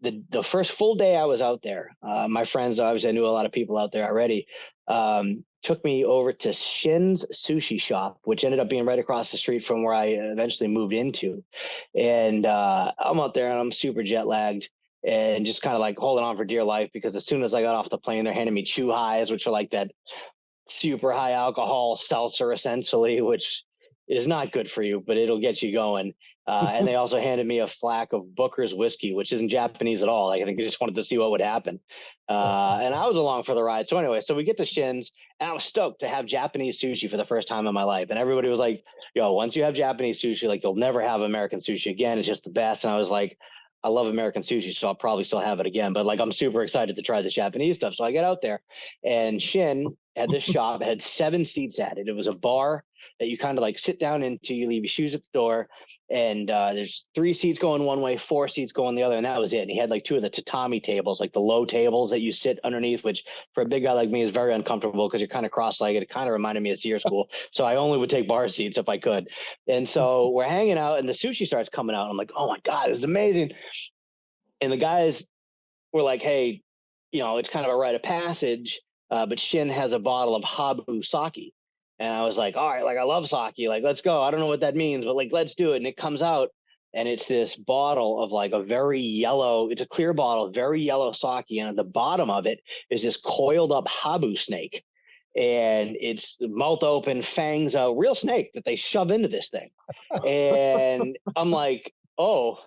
the first full day I was out there, my friends, obviously I knew a lot of people out there already, took me over to Shin's sushi shop, which ended up being right across the street from where I eventually moved into. And I'm out there and I'm super jet lagged and just kind of holding on for dear life, because as soon as I got off the plane, they're handing me chew highs, which are that super high alcohol seltzer essentially, which is not good for you, but it'll get you going. And they also handed me a flask of Booker's whiskey, which isn't Japanese at all. I think they just wanted to see what would happen. And I was along for the ride. So anyway, so we get to Shin's, and I was stoked to have Japanese sushi for the first time in my life. And everybody was like, yo, once you have Japanese sushi, you'll never have American sushi again. It's just the best. And I was like, I love American sushi, so I'll probably still have it again. But I'm super excited to try this Japanese stuff. So I get out there, and Shin had this shop, had 7 seats at it. It was a bar that you kind of sit down into. You leave your shoes at the door, and there's 3 seats going one way, 4 seats going the other, and that was it. And he had 2 of the tatami tables, the low tables that you sit underneath, which for a big guy like me is very uncomfortable because you're kind of cross-legged. It kind of reminded me of SEER school, so I only would take bar seats if I could. And so we're hanging out, and the sushi starts coming out. I'm like, oh my god, this is amazing. And the guys were like, hey, it's kind of a rite of passage, but Shin has a bottle of Habu sake. And I was like, all right, like I love sake, like let's go. I don't know what that means, but like let's do it. And it comes out, and it's this bottle of like a very yellow, it's a clear bottle, very yellow sake, and at the bottom of it is this coiled up habu snake. And it's mouth open, fangs out, real snake that they shove into this thing. And I'm like, oh,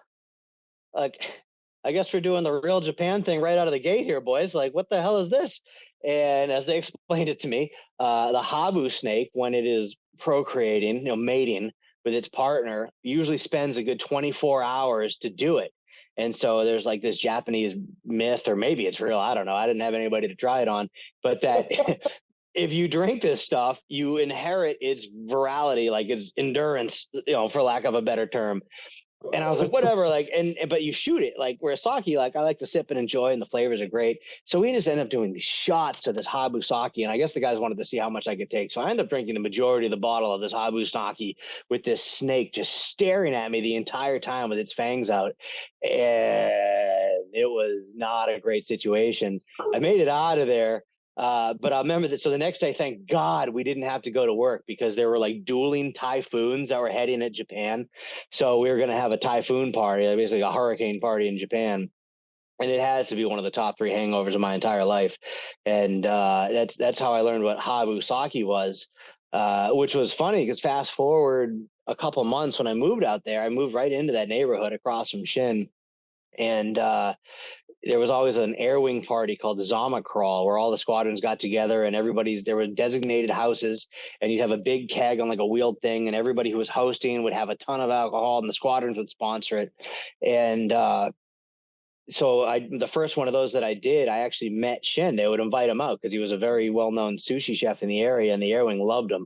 like I guess we're doing the real Japan thing right out of the gate here, boys. Like, what the hell is this? And as they explained it to me, the habu snake, when it is procreating, mating with its partner, usually spends a good 24 hours to do it. And so there's like this Japanese myth, or maybe it's real. I don't know. I didn't have anybody to try it on, but that if you drink this stuff, you inherit its virality, like its endurance, for lack of a better term. And I was like, whatever, like, but you shoot it, like, where sake, like, I like to sip and enjoy, and the flavors are great. So we just end up doing these shots of this habu sake, and I guess the guys wanted to see how much I could take. So I ended up drinking the majority of the bottle of this habu sake with this snake just staring at me the entire time with its fangs out. And it was not a great situation. I made it out of there. But I remember that. So the next day, thank God we didn't have to go to work, because there were like dueling typhoons that were heading at Japan. So we were going to have a typhoon party, like basically a hurricane party in Japan. And it has to be one of the top 3 hangovers of my entire life. And that's how I learned what habu sake was, which was funny, because fast forward a couple months, when I moved out there, I moved right into that neighborhood across from Shin. And there was always an Airwing party called Zama Crawl, where all the squadrons got together, and there were designated houses, and you'd have a big keg on like a wheeled thing, and everybody who was hosting would have a ton of alcohol, and the squadrons would sponsor it. And so the first one of those that I did, I actually met Shin. They would invite him out because he was a very well-known sushi chef in the area, and the Airwing loved him.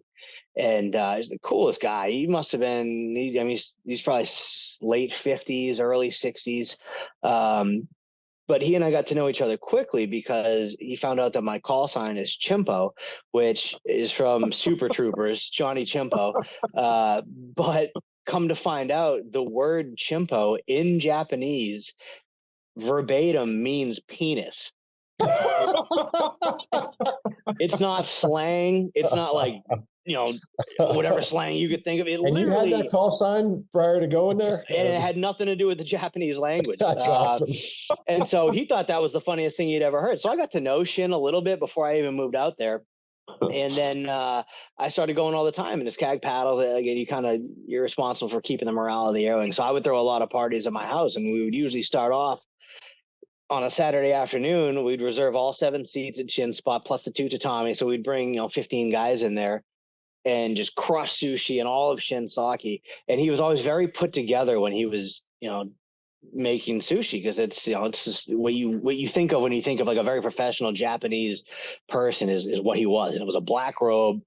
And he's the coolest guy. He must have been, he's probably late 50s, early 60s. But he and I got to know each other quickly, because he found out that my call sign is CHIMPO, which is from Super Troopers, Johnny CHIMPO. But come to find out, the word CHIMPO in Japanese verbatim means penis. It's not slang. It's not like, whatever slang you could think of. It and you had that call sign prior to going there? And it had nothing to do with the Japanese language. That's awesome. And so he thought that was the funniest thing he'd ever heard. So I got to know Shin a little bit before I even moved out there. And then I started going all the time, and this CAG paddles. Again, you're responsible for keeping the morale of the Airwing. So I would throw a lot of parties at my house, and we would usually start off on a Saturday afternoon. We'd reserve all 7 seats at Shin spot plus the 2 tatami. So we'd bring 15 guys in there and just crush sushi and all of Shin sake. And he was always very put together when he was making sushi, because it's just what you think of when you think of like a very professional Japanese person is what he was. And it was a black robe.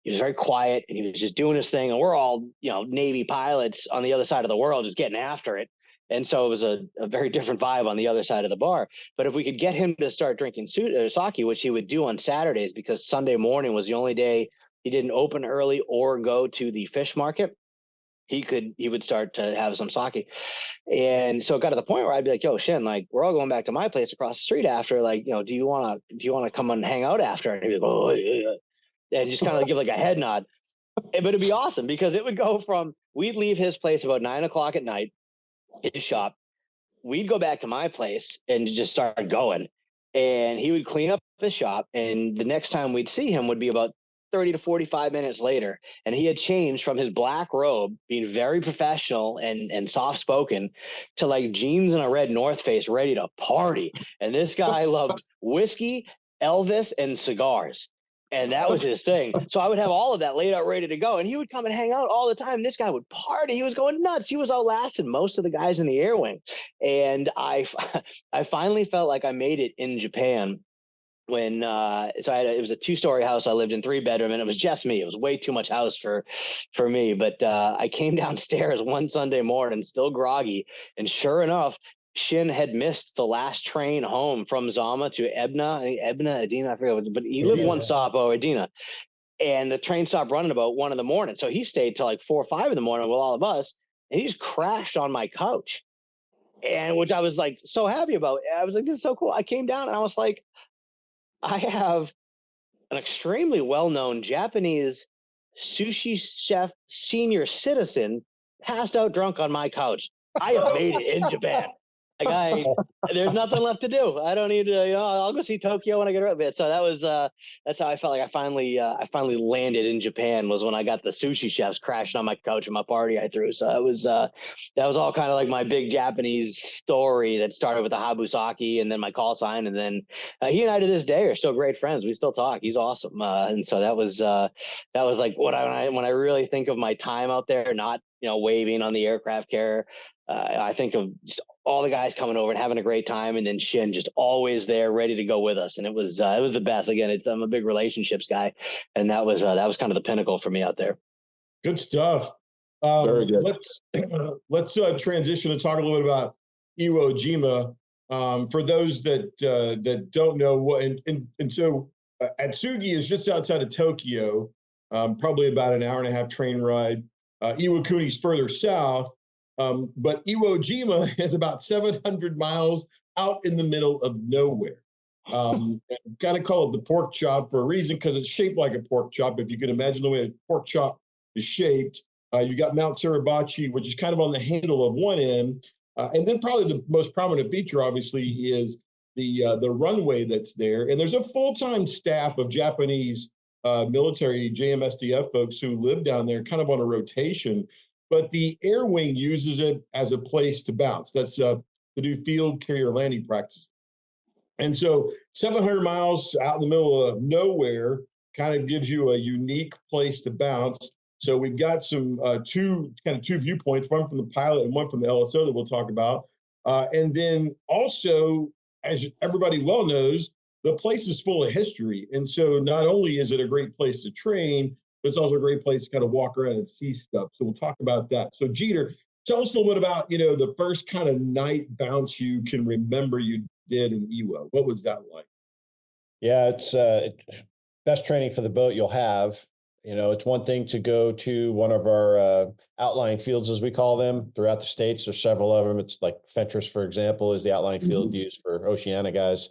He was very quiet, and he was just doing his thing. And we're all Navy pilots on the other side of the world, just getting after it. And so it was a very different vibe on the other side of the bar. But if we could get him to start drinking sake, which he would do on Saturdays, because Sunday morning was the only day he didn't open early or go to the fish market, he would start to have some sake. And so it got to the point where I'd be like, yo, Shin, like, we're all going back to my place across the street after, like, do you want to come and hang out after? And he'd be like, oh, yeah. And just kind of give like a head nod. But it'd be awesome, because it would go from, we'd leave his place about 9 o'clock at night, his shop. We'd go back to my place and just start going. And he would clean up his shop. And the next time we'd see him would be about 30 to 45 minutes later. And he had changed from his black robe, being very professional and soft-spoken, to like jeans and a red North Face, ready to party. And this guy loved whiskey, Elvis, and cigars. And that was his thing. So I would have all of that laid out, ready to go. And he would come and hang out all the time. This guy would party. He was going nuts. He was outlasting most of the guys in the Airwing. And I finally felt like I made it in Japan when it was a 2-story house. I lived in 3-bedroom, and it was just me. It was way too much house for me. But I came downstairs one Sunday morning, still groggy. And sure enough, Shin had missed the last train home from Zama to Edina, I forget, but he lived one stop, Edina. And the train stopped running about 1 a.m. So he stayed till like 4 or 5 a.m. with all of us, and he just crashed on my couch. And which I was like so happy about. I was like, this is so cool. I came down and I was like, I have an extremely well-known Japanese sushi chef, senior citizen, passed out drunk on my couch. I have made it in Japan. Like there's nothing left to do. I don't need to, I'll go see Tokyo when I get around it. So that's how I felt like I finally landed in Japan, was when I got the sushi chefs crashing on my couch at my party I threw. So that was all kind of like my big Japanese story that started with the Habusaki and then my call sign. And then he and I to this day are still great friends. We still talk. He's awesome. And so that was like when I really think of my time out there, not, waving on the aircraft carrier. I think of just all the guys coming over and having a great time, and then Shin just always there, ready to go with us, and it was the best. Again, I'm a big relationships guy, and that was kind of the pinnacle for me out there. Good stuff. Very good. Let's transition and talk a little bit about IWO JIMA. For those that don't know what, and so Atsugi is just outside of Tokyo, probably about an hour and a half train ride. Iwakuni's further south. But IWO JIMA is about 700 miles out in the middle of nowhere. Kind of call it the pork chop for a reason, because it's shaped like a pork chop. If you can imagine the way a pork chop is shaped, you got Mount Suribachi, which is kind of on the handle of one end. And then probably the most prominent feature, obviously, is the runway that's there. And there's a full-time staff of Japanese military JMSDF folks who live down there kind of on a rotation. But the Airwing uses it as a place to bounce. That's to do field carrier landing practice. And so 700 miles out in the middle of nowhere kind of gives you a unique place to bounce. So we've got some two viewpoints, one from the pilot and one from the LSO that we'll talk about. And then also, as everybody well knows, the place is full of history. And so not only is it a great place to train, but it's also a great place to kind of walk around and see stuff. So we'll talk about that. So Jeter, tell us a little bit about, the first kind of night bounce you can remember you did in IWO. What was that like? Yeah, it's best training for the boat you'll have. It's one thing to go to one of our outlying fields, as we call them, throughout the States. There's several of them. It's like Fentress, for example, is the outlying field used for Oceania guys.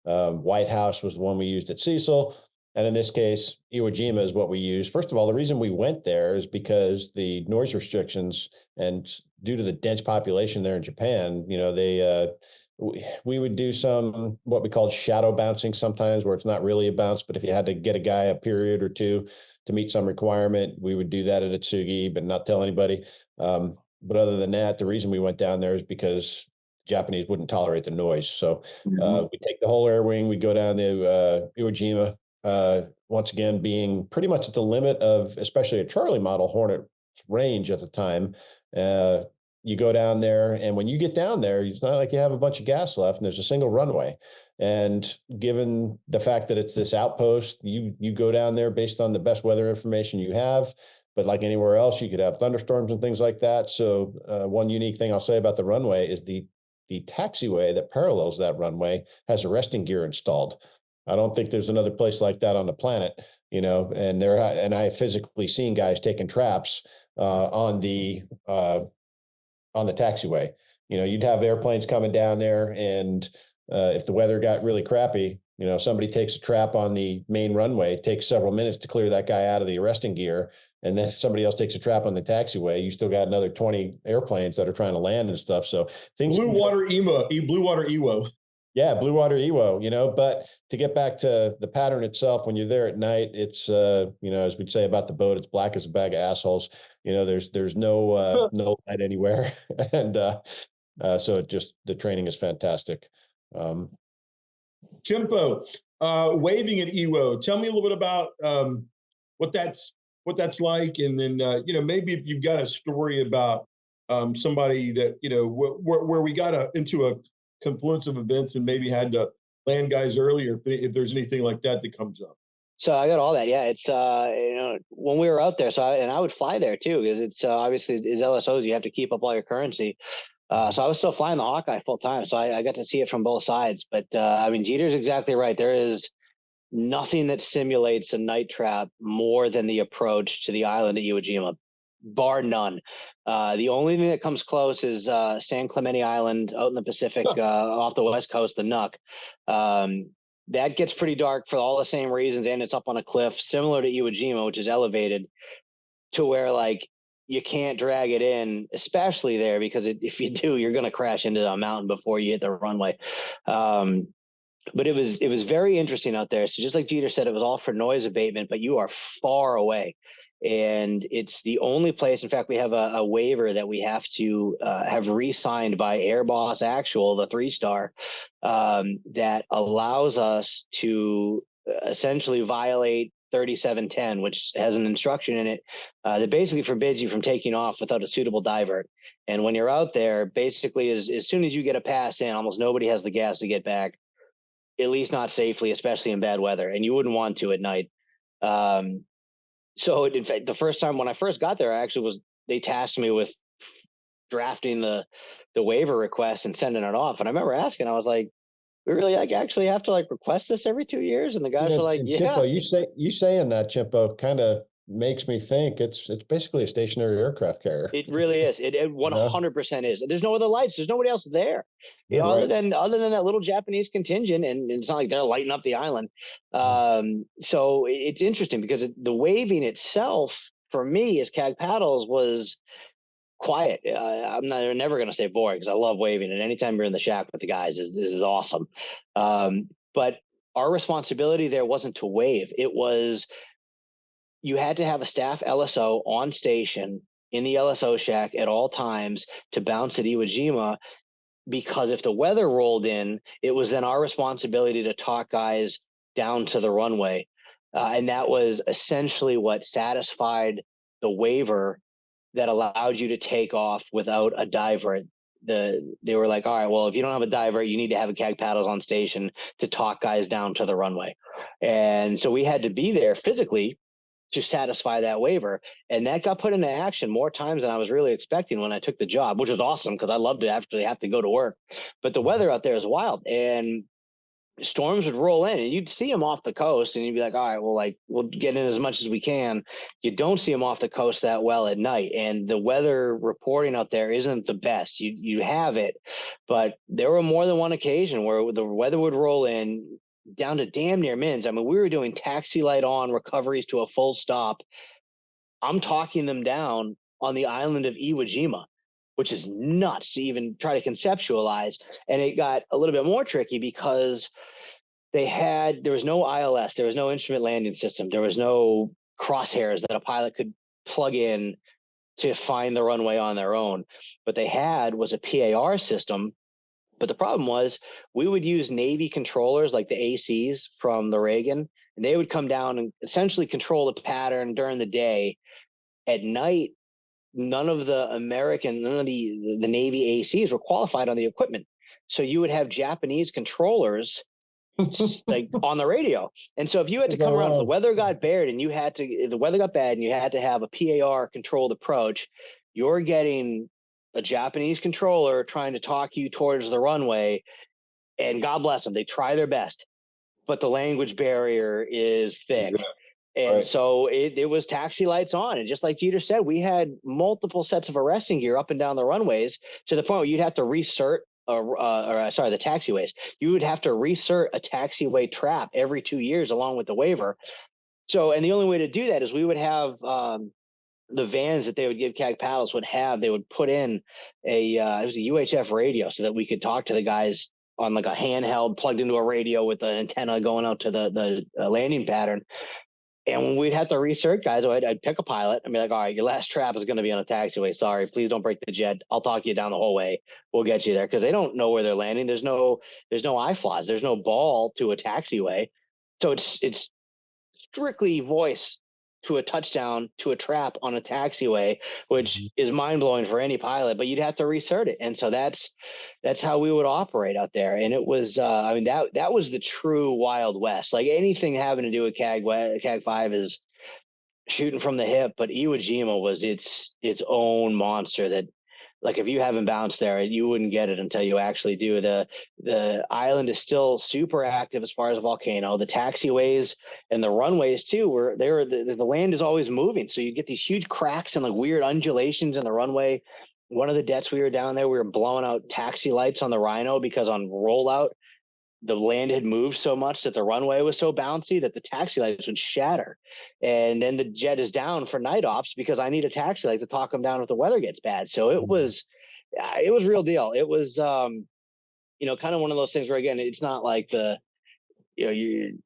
White House was the one we used at Cecil. And in this case, Iwo Jima is what we use. First of all, the reason we went there is because the noise restrictions, and due to the dense population there in Japan, we would do some what we called shadow bouncing sometimes, where it's not really a bounce, but if you had to get a guy a period or two to meet some requirement, we would do that at Atsugi, but not tell anybody. But other than that, the reason we went down there is because Japanese wouldn't tolerate the noise. So we take the whole air wing, we go down to Iwo Jima, once again, being pretty much at the limit of, especially a Charlie model Hornet range at the time. You go down there, and when you get down there, it's not like you have a bunch of gas left, and there's a single runway. And given the fact that it's this outpost, you go down there based on the best weather information you have. But like anywhere else, you could have thunderstorms and things like that. So one unique thing I'll say about the runway is the taxiway that parallels that runway has arresting gear installed. I don't think there's another place like that on the planet, and I have physically seen guys taking traps on the taxiway. You'd have airplanes coming down there, and if the weather got really crappy, somebody takes a trap on the main runway, it takes several minutes to clear that guy out of the arresting gear. And then somebody else takes a trap on the taxiway. You still got another 20 airplanes that are trying to land and stuff. So things. Blue water IWO. Yeah, blue water IWO, but to get back to the pattern itself, when you're there at night, it's, as we'd say about the boat, it's black as a bag of assholes. There's no light anywhere. And so the training is fantastic. CHIMPO, waving at IWO. Tell me a little bit about what that's like. And then, maybe if you've got a story about somebody that, where we got into a confluence of events and maybe had to land guys earlier, if there's anything like that comes up. So I got all that. Yeah, it's when we were out there. I would fly there too, because it's obviously as LSOs you have to keep up all your currency. So I was still flying the Hawkeye full time, so I got to see it from both sides. But Jeter's exactly right. There is nothing that simulates a night trap more than the approach to the island at Iwo Jima, bar none. The only thing that comes close is San Clemente Island out in the Pacific, off the west coast, the Nuuk. that gets pretty dark for all the same reasons, and it's up on a cliff, similar to Iwo Jima, which is elevated, to where like you can't drag it in, especially there, because if you do, you're going to crash into a mountain before you hit the runway. But it was very interesting out there. So just like Jeter said, it was all for noise abatement, but you are far away. And it's the only place, in fact, we have a waiver that we have to have re-signed by Air Boss Actual, the 3-star, that allows us to essentially violate 3710, which has an instruction in it that basically forbids you from taking off without a suitable divert. And when you're out there, basically, as soon as you get a pass in, almost nobody has the gas to get back, at least not safely, especially in bad weather. And you wouldn't want to at night. So in fact, the first time when I first got there, they tasked me with drafting the waiver request and sending it off. And I remember asking, I was like, we really actually have to request this every 2 years? And the guys were like, yeah. CHIMPO, you saying that, CHIMPO, kind of makes me think it's basically a stationary aircraft carrier. It really is. It 100% is. There's no other lights. There's nobody else there. Other than that little Japanese contingent, and it's not like they're lighting up the island. So it's interesting because the waving itself, for me, as CAG paddles, was quiet. I'm never going to say boring, because I love waving, and anytime you're in the shack with the guys, this is awesome. But our responsibility there wasn't to wave. It was, you had to have a staff LSO on station in the LSO shack at all times to bounce at Iwo Jima, because if the weather rolled in, it was then our responsibility to talk guys down to the runway. And that was essentially what satisfied the waiver that allowed you to take off without a diver. They were like, all right, well, if you don't have a diver, you need to have a CAG paddles on station to talk guys down to the runway. And so we had to be there physically to satisfy that waiver. And that got put into action more times than I was really expecting when I took the job, which was awesome, because I love to actually have to go to work. But the weather out there is wild, and storms would roll in, and you'd see them off the coast, and you'd be like, all right, well, we'll get in as much as we can. You don't see them off the coast that well at night, and the weather reporting out there isn't the best. You have it, but there were more than one occasion where the weather would roll in down to damn near mins. I mean, we were doing taxi light on recoveries to a full stop. I'm talking them down on the island of Iwo Jima, which is nuts to even try to conceptualize. And it got a little bit more tricky because there was no ILS, there was no instrument landing system, there was no crosshairs that a pilot could plug in to find the runway on their own. What they had was a PAR system. But the problem was, we would use Navy controllers like the ACs from the Reagan, and they would come down and essentially control the pattern during the day. At night, none of the Navy ACs were qualified on the equipment. So you would have Japanese controllers on the radio. And so if you had to come around, if the weather got bad and you had to have a PAR controlled approach, you're getting a Japanese controller trying to talk you towards the runway, and God bless them, they try their best, but the language barrier is thick. And so it was taxi lights on. And just like Jeter said, we had multiple sets of arresting gear up and down the runways, to the point where you'd have to recert the taxiways. You would have to recert a taxiway trap every 2 years along with the waiver. So, and the only way to do that is we would have the vans that they would give CAG paddles they would put in it was a UHF radio, so that we could talk to the guys on like a handheld plugged into a radio with an antenna going out to the landing pattern. And when we'd have to recert guys, I'd pick a pilot and be like, all right, your last trap is going to be on a taxiway. Sorry, please don't break the jet. I'll talk you down the whole way. We'll get you there, because they don't know where they're landing. There's no IFLAs. There's no ball to a taxiway. So it's strictly voice to a touchdown to a trap on a taxiway, which is mind blowing for any pilot, but you'd have to recert it. And so that's how we would operate out there. And it was, that was the true Wild West. Like anything having to do with CAG 5 is shooting from the hip, but Iwo Jima was its own monster that, like, if you haven't bounced there, you wouldn't get it until you actually do. The island is still super active as far as a volcano. The taxiways and the runways too, the land is always moving. So you get these huge cracks and like weird undulations in the runway. One of the debts we were down there, we were blowing out taxi lights on the Rhino, because on rollout, the land had moved so much that the runway was so bouncy that the taxi lights would shatter. And then the jet is down for night ops because I need a taxi light to talk them down if the weather gets bad. So it was real deal. It was, you know, kind of one of those things where, again, it's not like you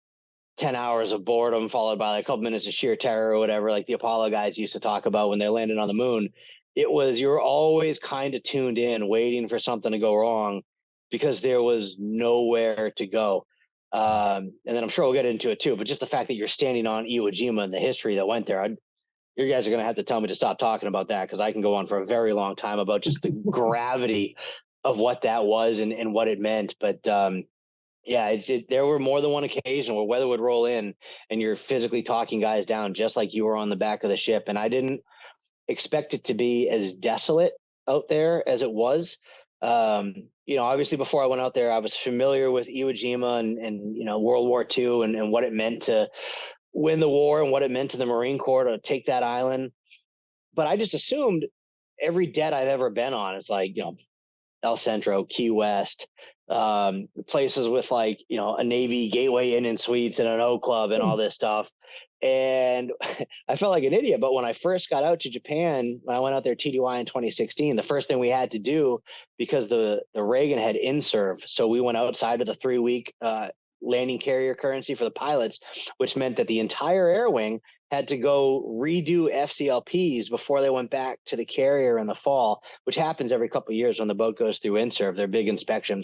10 hours of boredom followed by like a couple minutes of sheer terror or whatever, like the Apollo guys used to talk about when they landed on the moon. It was, you were always kind of tuned in, waiting for something to go wrong because there was nowhere to go. And then I'm sure we'll get into it too, but just the fact that you're standing on Iwo Jima and the history that went there, you guys are going to have to tell me to stop talking about that because I can go on for a very long time about just the gravity of what that was and what it meant. But yeah, there were more than one occasion where weather would roll in and you're physically talking guys down just like you were on the back of the ship. And I didn't expect it to be as desolate out there as it was. You know, obviously before I went out there, I was familiar with Iwo Jima and you know, World War II and what it meant to win the war and what it meant to the Marine Corps to take that island. But I just assumed every debt I've ever been on is like, you know, El Centro, Key West, places with like, you know, a Navy Gateway Inn and Suites and an O Club and all this stuff. And I felt like an idiot. But when I first got out to Japan, when I went out there TDY in 2016, the first thing we had to do, because the Reagan had in-serve, so we went outside of the 3-week landing carrier currency for the pilots, which meant that the entire air wing had to go redo FCLPs before they went back to the carrier in the fall, which happens every couple of years when the boat goes through in-serve, their big inspection.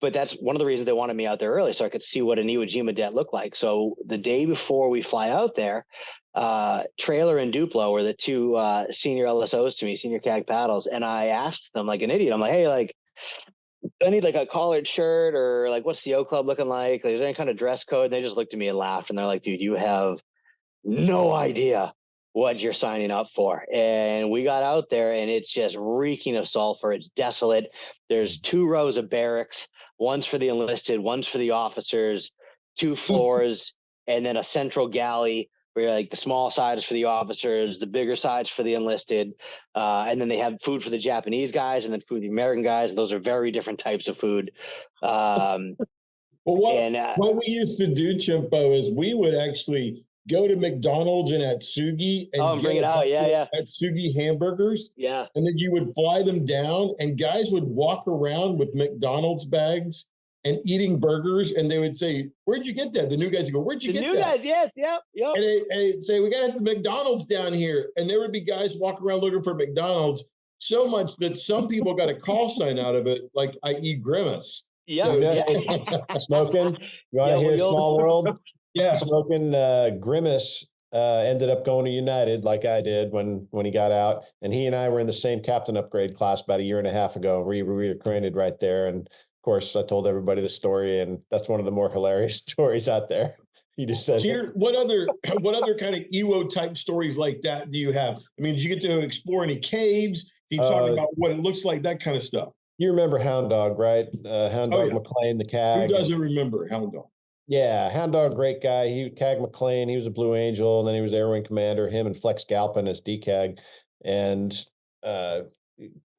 But that's one of the reasons they wanted me out there early, so I could see what an Iwo Jima debt looked like. So the day before we fly out there, Trailer and Duplo were the two senior LSOs to me, senior CAG paddles, and I asked them like an idiot. I'm like, hey, like, I need like a collared shirt or like, what's the O Club looking like? Is there any kind of dress code? And they just looked at me and laughed, and they're like, dude, you have no idea what you're signing up for. And we got out there and it's just reeking of sulfur. It's desolate. There's 2 rows of barracks. One's for the enlisted, one's for the officers, 2 floors, and then a central galley where like the small side is for the officers, the bigger side's for the enlisted. And then they have food for the Japanese guys and then food for the American guys. And those are very different types of food. Well, what we used to do, Chimpo, is we would actually go to McDonald's in Atsugi and bring it out. Yeah. Atsugi hamburgers. Yeah. And then you would fly them down, and guys would walk around with McDonald's bags and eating burgers, and they would say, "Where'd you get that?" The new guys would go, "Where'd you get that?" The new guys, yes, yep. And they'd say, "We got the McDonald's down here," and there would be guys walking around looking for McDonald's. So much that some people got a call sign out of it, like i.e. Grimace. Yeah. So, Smokin', you want to hear Small World? Yeah. Smokin', Grimace ended up going to United like I did when he got out. And he and I were in the same captain upgrade class about a year and a half ago. We were acquainted right there. And of course, I told everybody the story, and that's one of the more hilarious stories out there. He just said, JEETER, what other kind of EWO type stories like that do you have? I mean, did you get to explore any caves? Can you talk about what it looks like, that kind of stuff? You remember Hound Dog, right? Hound Dog McLean, the CAG. Who doesn't remember Hound Dog? Yeah, Hound Dog, great guy. CAG McLean, he was a Blue Angel, and then he was Airwing commander, him and Flex Galpin as DCAG. And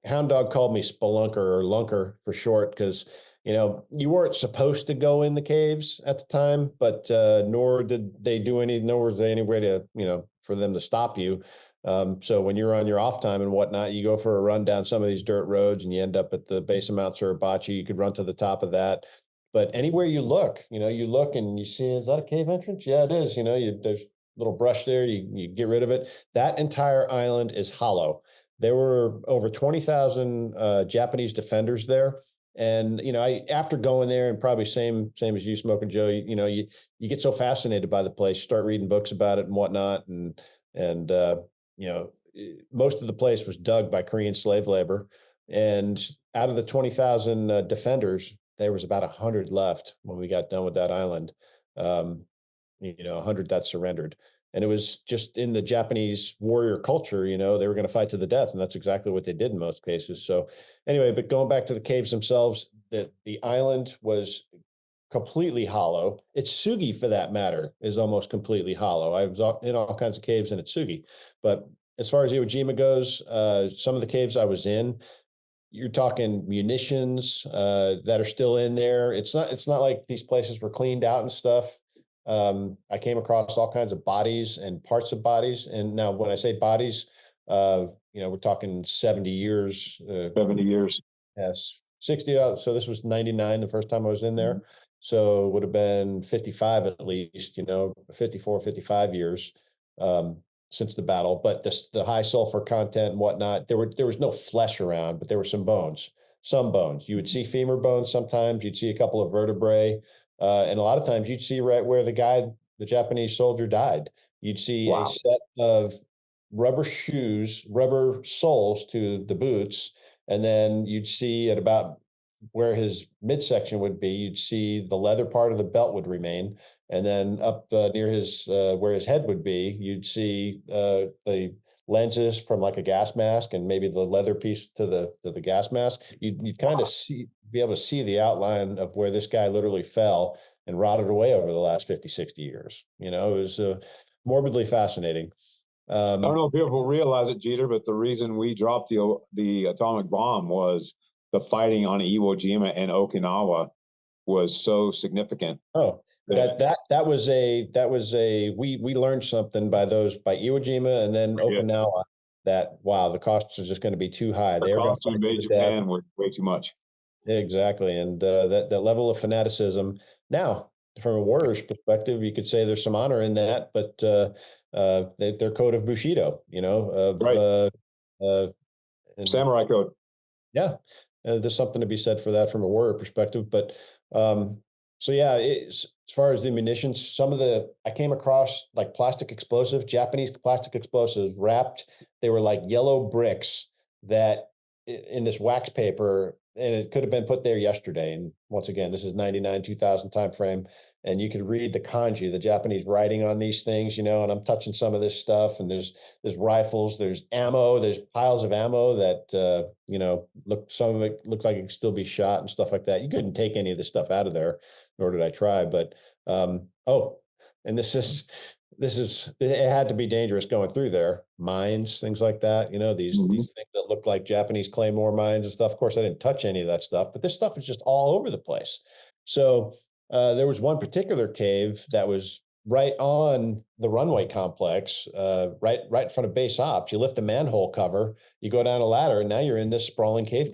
Hound Dog called me Spelunker or Lunker for short because, you know, you weren't supposed to go in the caves at the time, but nor did they do any, nor was there any way to, you know, for them to stop you. So when you're on your off time and whatnot, you go for a run down some of these dirt roads and you end up at the base of Mount Suribachi. You could run to the top of that. But anywhere you look, you know, you look and you see, is that a cave entrance? Yeah, it is. You know, there's a little brush there. You get rid of it. That entire island is hollow. There were over 20,000 Japanese defenders there. And, you know, after going there and probably same as you, Smokin' Joe, you know, you get so fascinated by the place, start reading books about it and whatnot. And you know, most of the place was dug by Korean slave labor. And out of the 20,000 defenders, there was about 100 left when we got done with that island. You know, 100 that surrendered. And it was just in the Japanese warrior culture, you know, they were going to fight to the death. And that's exactly what they did in most cases. So anyway, but going back to the caves themselves, the island was completely hollow. Atsugi, for that matter, is almost completely hollow. I was in all kinds of caves in Atsugi. But as far as Iwo Jima goes, some of the caves I was in, you're talking munitions that are still in there. It's not like these places were cleaned out and stuff. I came across all kinds of bodies and parts of bodies. And now when I say bodies, we're talking 70 years. 70 years. Yes, 60. So this was 99, the first time I was in there. So it would have been 55 at least, 54, 55 years since the battle. But the high sulfur content and whatnot, there was no flesh around, but there were some bones. You would see femur bones sometimes, you'd see a couple of vertebrae. And a lot of times you'd see right where the Japanese soldier died. You'd see a set of rubber shoes, rubber soles to the boots. And then you'd see at about where his midsection would be, you'd see the leather part of the belt would remain. And then up near his, where his head would be, you'd see the lenses from like a gas mask and maybe the leather piece to the gas mask. You'd kind of be able to see the outline of where this guy literally fell and rotted away over the last 50, 60 years. It was morbidly fascinating. I don't know if people realize it, Jeter, but the reason we dropped the atomic bomb was the fighting on Iwo Jima and Okinawa was so significant. Oh, that was we learned something by Iwo Jima and then Okinawa that the costs are just going to be too high. The cost to invade Japan was way too much. Exactly, and that level of fanaticism. Now, from a warrior's perspective, you could say there's some honor in that, but their code of Bushido, samurai code. Yeah, there's something to be said for that from a warrior perspective. But as far as the munitions, I came across like Japanese plastic explosives wrapped. They were like yellow bricks that in this wax paper, and it could have been put there yesterday. And once again, this is 99, 2000 time frame. And you could read the kanji, the Japanese writing on these things, and I'm touching some of this stuff. And there's rifles, there's ammo, there's piles of ammo that, some of it looks like it could still be shot and stuff like that. You couldn't take any of this stuff out of there, nor did I try. But, and it had to be dangerous going through there. Mines, things like that, these things that look like Japanese Claymore mines and stuff. Of course, I didn't touch any of that stuff, but this stuff is just all over the place. So there was one particular cave that was right on the runway complex, right in front of base ops. You lift the manhole cover, you go down a ladder, and now you're in this sprawling cave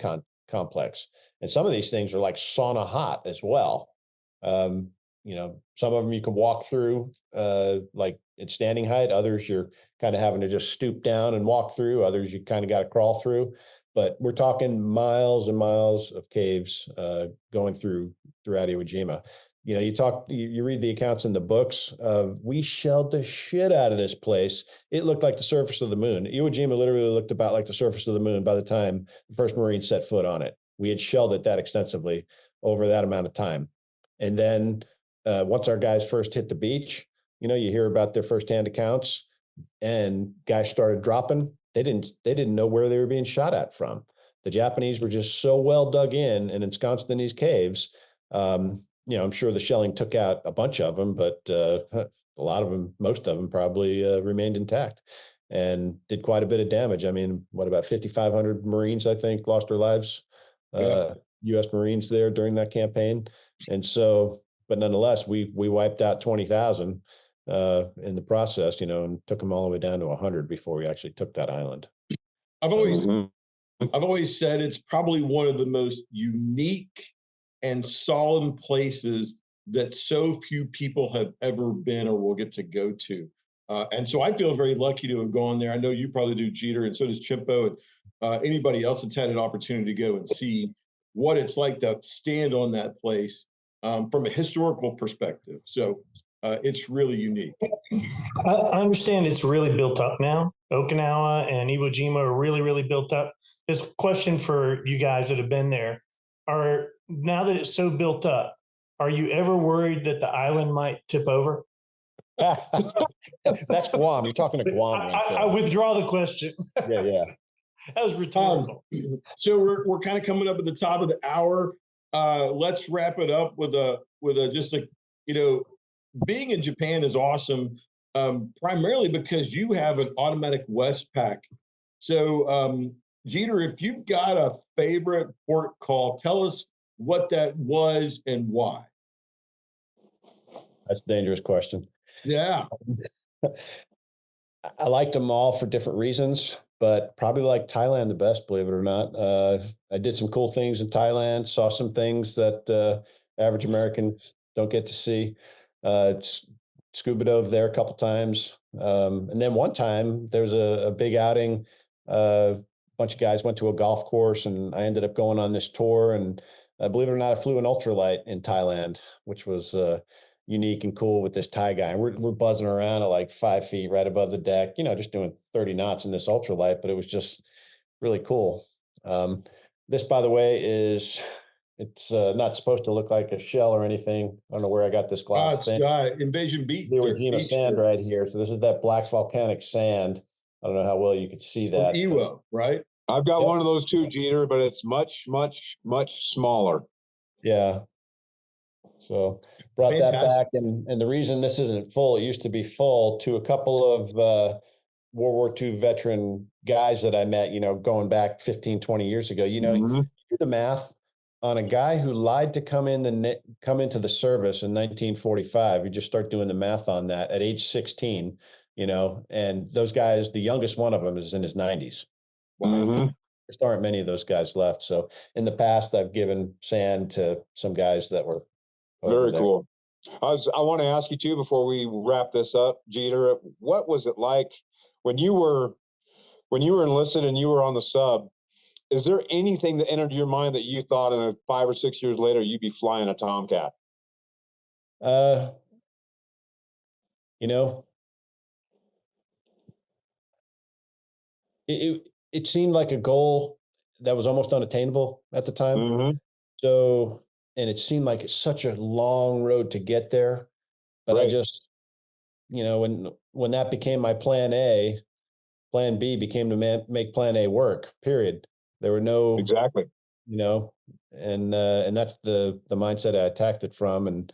complex. And some of these things are like sauna hot as well. Some of them you can walk through like at standing height. Others you're kind of having to just stoop down and walk through. Others you kind of got to crawl through. But we're talking miles and miles of caves going throughout Iwo Jima. You read the accounts in the books of we shelled the shit out of this place. It looked like the surface of the moon. Iwo Jima literally looked about like the surface of the moon by the time the first Marine set foot on it. We had shelled it that extensively over that amount of time. And then once our guys first hit the beach, you hear about their firsthand accounts, and guys started dropping. They didn't know where they were being shot at from. The Japanese were just so well dug in and ensconced in these caves. I'm sure the shelling took out a bunch of them, but a lot of them, most of them probably remained intact and did quite a bit of damage. I mean, about 5,500 Marines, I think, lost their lives, U.S. Marines there during that campaign. And so, but nonetheless, we wiped out 20,000 in the process, and took them all the way down to 100 before we actually took that island. I've always said it's probably one of the most unique and solemn places that so few people have ever been or will get to go to. And so I feel very lucky to have gone there. I know you probably do, Jeter, and so does CHIMPO, and anybody else that's had an opportunity to go and see what it's like to stand on that place from a historical perspective. So it's really unique. I understand it's really built up now. Okinawa and Iwo Jima are really, really built up. This question for you guys that have been there now that it's so built up, are you ever worried that the island might tip over? That's Guam. You're talking to Guam. I withdraw the question. Yeah. That was rhetorical. So we're kind of coming up at the top of the hour. Let's wrap it up with being in Japan is awesome, primarily because you have an automatic Westpac. So Jeter, if you've got a favorite port call, tell us what that was and why. That's a dangerous question. Yeah. I liked them all for different reasons, but probably like Thailand the best, believe it or not. I did some cool things in Thailand, saw some things that average Americans don't get to see. Scuba dove there a couple times. And then one time there was a big outing. A bunch of guys went to a golf course and I ended up going on this tour. And believe it or not, I flew an ultralight in Thailand, which was unique and cool with this Thai guy. And we're buzzing around at like 5 feet right above the deck, just doing 30 knots in this ultralight, but it was just really cool. This, by the way, it's not supposed to look like a shell or anything. I don't know where I got this glass thing. Invasion Beach. IWO JIMA sand right here. So this is that black volcanic sand. I don't know how well you could see that. IWO, right? I've got one of those too, Jeter, but it's much, much, much smaller. Yeah. So brought that back. And the reason this isn't full, it used to be full, to a couple of World War II veteran guys that I met, going back 15, 20 years ago. You do the math on a guy who lied to come into the service in 1945. You just start doing the math on that at age 16, and those guys, the youngest one of them is in his 90s. There aren't many of those guys left. So in the past, I've given sand to some guys that were very cool. I want to ask you too, before we wrap this up, Jeter, what was it like when you were enlisted and you were on the sub? Is there anything that entered your mind that you thought in 5 or 6 years later you'd be flying a Tomcat? It seemed like a goal that was almost unattainable at the time. So, and it seemed like it's such a long road to get there. But I just, when that became my plan A, plan B became to make plan A work, period. There were no, and that's the mindset I attacked it from and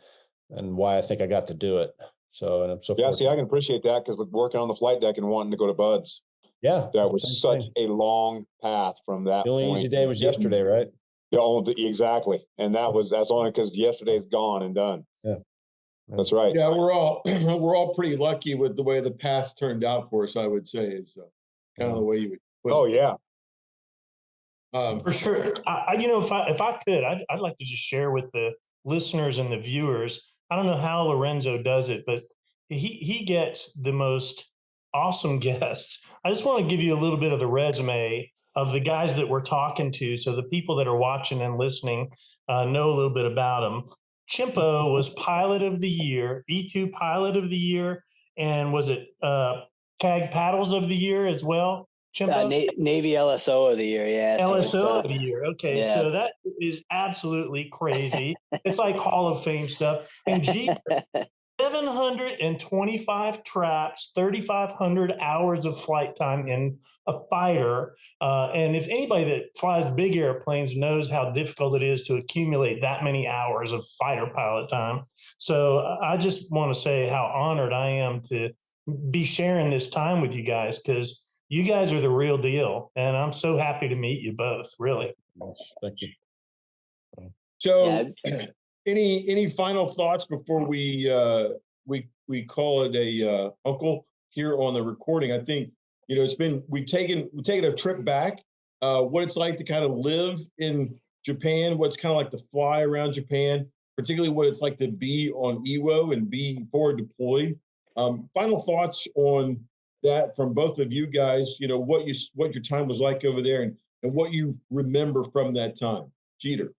why I think I got to do it. So, and I'm so fortunate. See, I can appreciate that because working on the flight deck and wanting to go to Buds. Yeah. That was such a long path from that. The only easy day was yesterday, right? Exactly. And that's only because yesterday's gone and done. Yeah. That's right. Yeah, we're all pretty lucky with the way the past turned out for us, I would say, is kind of the way you would put it. Oh, yeah. For sure. If I could, I'd like to just share with the listeners and the viewers. I don't know how Lorenzo does it, but he gets the most awesome guests. I just want to give you a little bit of the resume of the guys that we're talking to, so the people that are watching and listening know a little bit about them. CHIMPO was Pilot of the Year, E2 Pilot of the Year, and was it CAG Paddles of the Year as well? Navy LSO of the Year, yeah. LSO of the Year. Okay, yeah. So that is absolutely crazy. It's like Hall of Fame stuff. And JEETER, 725 traps, 3,500 hours of flight time in a fighter. And if anybody that flies big airplanes knows how difficult it is to accumulate that many hours of fighter pilot time. So I just want to say how honored I am to be sharing this time with you guys, because you guys are the real deal. And I'm so happy to meet you both, really. Thank you. So any final thoughts before we call it a uncle here on the recording? I think we've taken a trip back, what it's like to kind of live in Japan, what's kind of like to fly around Japan, particularly what it's like to be on IWO and be forward deployed. Final thoughts on that from both of you guys, what your time was like over there and what you remember from that time. Jeter.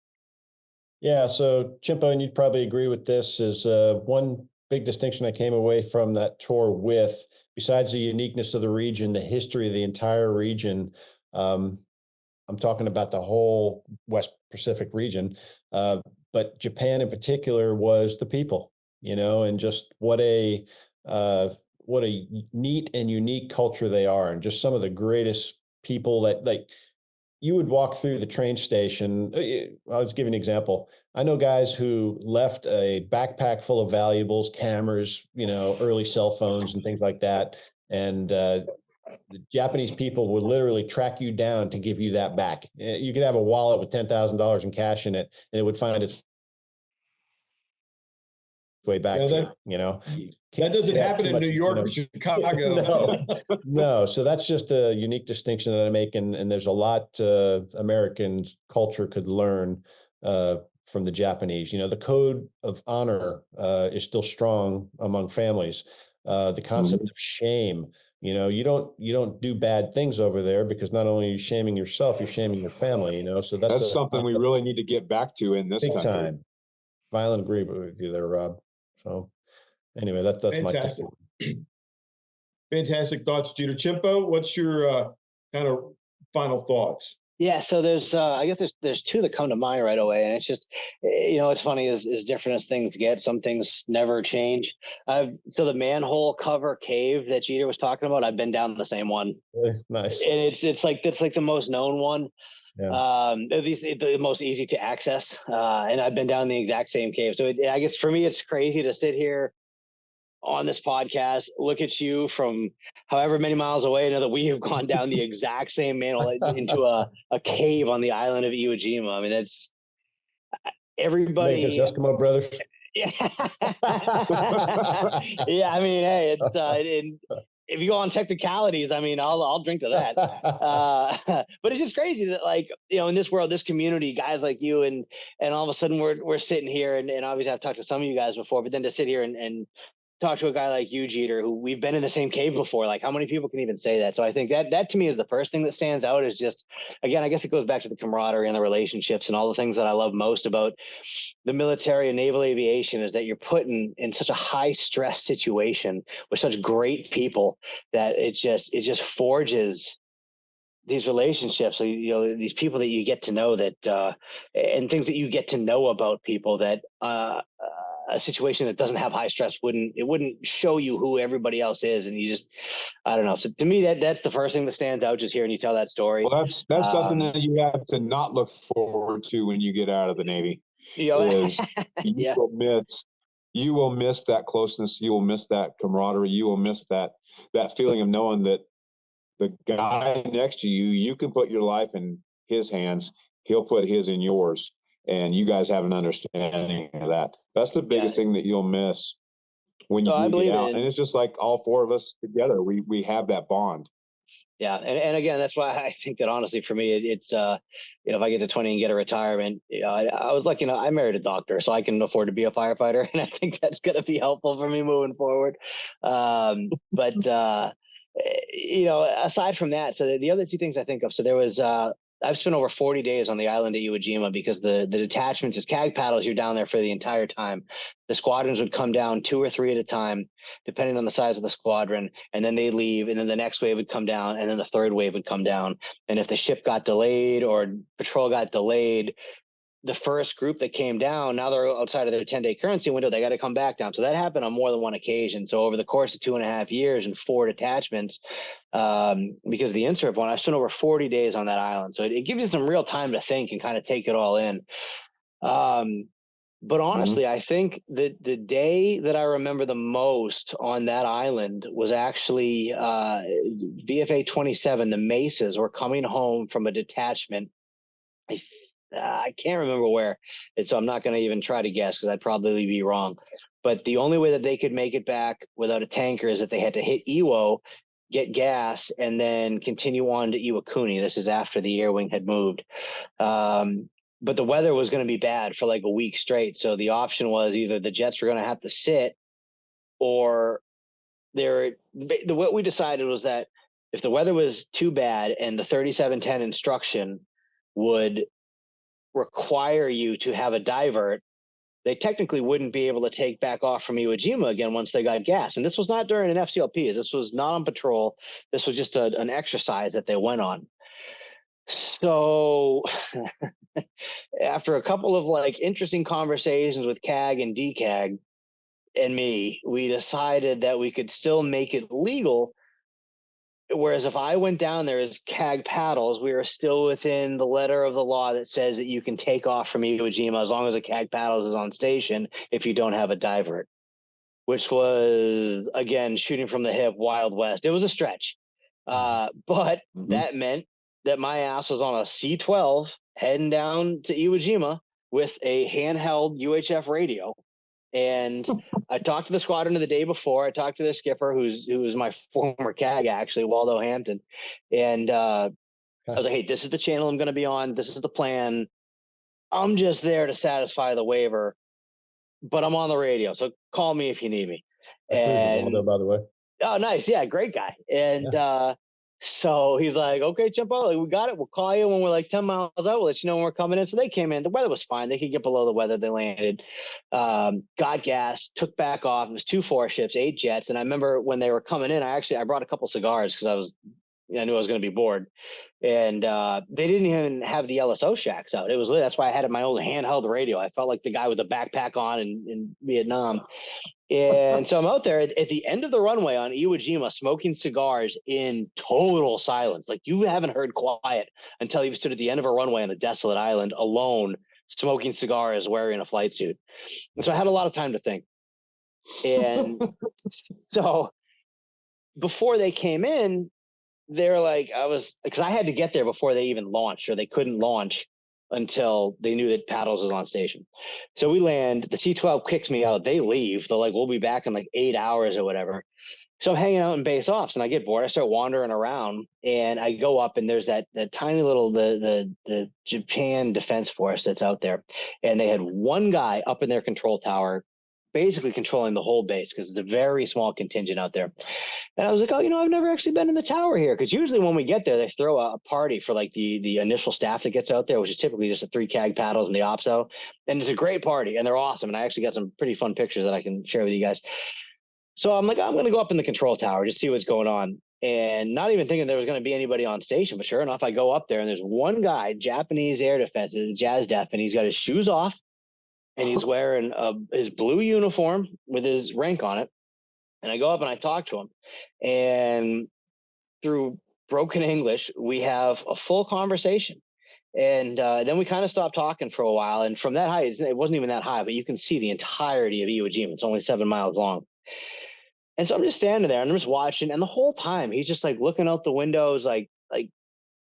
Yeah, so CHIMPO, and you'd probably agree with this, is one big distinction I came away from that tour with, besides the uniqueness of the region, the history of the entire region. I'm talking about the whole West Pacific region, but Japan in particular was the people, and just what a neat and unique culture they are, and just some of the greatest people that you would walk through the train station. I'll just give you an example. I know guys who left a backpack full of valuables, cameras, early cell phones and things like that. And the Japanese people would literally track you down to give you that back. You could have a wallet with $10,000 in cash in it, and it would find its way back Yeah, to that- you, you know. That doesn't happen in New York or Chicago. No, no. So that's just a unique distinction that I make, and there's a lot American culture could learn from the Japanese. You know, the code of honor is still strong among families. The concept of shame. You know, you don't do bad things over there, because not only are you shaming yourself, you're shaming your family. You know, so that's something we really need to get back to in this big country. time. Violent agreement with you there, Rob. So anyway, that's Fantastic. my Fantastic thoughts, Jeter. Chimpo, what's your kind of final thoughts? Yeah, so there's I guess there's two that come to mind right away, and it's just, you know, it's funny as different as things get, some things never change. So the manhole cover cave that Jeter was talking about, I've been down the same one. nice. And it's like the most known one. Yeah. At least the most easy to access. And I've been down the exact same cave. So I guess for me, it's crazy to sit here on this podcast, look at you from however many miles away, know that we have gone down the exact same manhole into a cave on the island of Iwo Jima. I mean, that's everybody. Make us Eskimo brothers. Yeah. Yeah. I mean, hey, it's if you go on technicalities, I mean, I'll drink to that. But it's just crazy that, like, you know, in this world, this community, guys like you, and all of a sudden we're sitting here, and obviously I've talked to some of you guys before, but then to sit here and talk to a guy like you, Jeter, who we've been in the same cave before. Like, how many people can even say that? So I think that to me is the first thing that stands out, is just, again, I guess it goes back to the camaraderie and the relationships and all the things that I love most about the military and naval aviation, is that you're put in such a high stress situation with such great people that it just forges these relationships. So, you know, these people that you get to know, that and things that you get to know about people, that a situation that doesn't have high stress wouldn't show you who everybody else is. And you just, I don't know. So to me, that's the first thing that stands out, just hearing you tell that story. Well, that's something that you have to not look forward to when you get out of the Navy. You know, Is you yeah. will miss that closeness. You will miss that camaraderie. You will miss that feeling of knowing that the guy next to you, you can put your life in his hands. He'll put his in yours, and you guys have an understanding of that. That's the biggest thing that you'll miss when you get out. And it's just like all four of us together, we have that bond. Yeah. And again, that's why I think that, honestly, for me, it's, you know, if I get to 20 and get a retirement, you know, I was lucky, you know, I married a doctor, so I can afford to be a firefighter. And I think that's going to be helpful for me moving forward. But you know, aside from that, so the other two things I think of, so there was, I've spent over 40 days on the island of Iwo Jima, because the detachments, as CAG paddles, you're down there for the entire time. The squadrons would come down 2 or 3 at a time, depending on the size of the squadron, and then they leave, and then the next wave would come down, and then the third wave would come down. And if the ship got delayed or patrol got delayed, the first group that came down, now they're outside of their 10-day currency window, they got to come back down. So that happened on more than one occasion. So over the course of 2.5 years and 4 detachments, because of the INSRIP one, I spent over 40 days on that island. So it gives you some real time to think and kind of take it all in. But honestly, I think that the day that I remember the most on that island was actually VFA 27. The Mesas were coming home from a detachment. I can't remember where, and so I'm not going to even try to guess, because I'd probably be wrong. But the only way that they could make it back without a tanker is that they had to hit Iwo, get gas, and then continue on to Iwakuni. This is after the Airwing had moved. But the weather was going to be bad for like a week straight. So the option was either the jets were going to have to sit, or what we decided was that if the weather was too bad and the 3710 instruction would require you to have a divert, they technically wouldn't be able to take back off from Iwo Jima again once they got gas. And this was not during an FCLP. This was not on patrol. This was just an exercise that they went on. So after a couple of like interesting conversations with CAG and DCAG and me, we decided that we could still make it legal. Whereas if I went down there as CAG paddles, we are still within the letter of the law that says that you can take off from Iwo Jima as long as a CAG paddles is on station if you don't have a divert, which was, again, shooting from the hip, Wild West. It was a stretch. But Mhm. that meant that my ass was on a C-12 heading down to Iwo Jima with a handheld UHF radio. And I talked to the squadron the day before. I talked to their skipper, who was my former CAG, actually, Waldo Hampton. And I was like, hey, this is the channel I'm going to be on. This is the plan. I'm just there to satisfy the waiver, but I'm on the radio. So call me if you need me. I cruise with Waldo, And by the way. oh, nice. Yeah, great guy. And so he's like, okay, Chimpo, like, we got it. We'll call you when we're like 10 miles out. We'll let you know when we're coming in. So they came in. The weather was fine. They could get below the weather. They landed, got gas, took back off. It was 2 4-ships, 8 jets. And I remember when they were coming in, I brought a couple cigars because I knew I was going to be bored. And they didn't even have the LSO shacks out. It was lit. That's why I had my own handheld radio. I felt like the guy with the backpack on in Vietnam. And so I'm out there at the end of the runway on Iwo Jima smoking cigars in total silence. Like, you haven't heard quiet until you've stood at the end of a runway on a desolate island alone, smoking cigars, wearing a flight suit. And so I had a lot of time to think. And so before they came in, they're like, because I had to get there before they even launched, or they couldn't launch until they knew that Paddles was on station. So we land, the C-12 kicks me out. They leave. They're like, we'll be back in like 8 hours or whatever. So I'm hanging out in base ops and I get bored. I start wandering around and I go up and there's that tiny little, the Japan Defense Force that's out there. And they had one guy up in their control tower, basically controlling the whole base because it's a very small contingent out there. And I was like, oh, I've never actually been in the tower here. Because usually when we get there, they throw a party for like the initial staff that gets out there, which is typically just the 3 CAG paddles and the OPSO. And it's a great party and they're awesome. And I actually got some pretty fun pictures that I can share with you guys. So I'm like, I'm going to go up in the control tower, just see what's going on. And not even thinking there was going to be anybody on station. But sure enough, I go up there and there's one guy, Japanese air defense, Jazz Def, and he's got his shoes off and he's wearing his blue uniform with his rank on it. And I go up and I talk to him. And through broken English, we have a full conversation. And then we kind of stopped talking for a while. And from that height, it wasn't even that high, but you can see the entirety of Iwo Jima. It's only 7 miles long. And so I'm just standing there and I'm just watching. And the whole time he's just like looking out the windows, like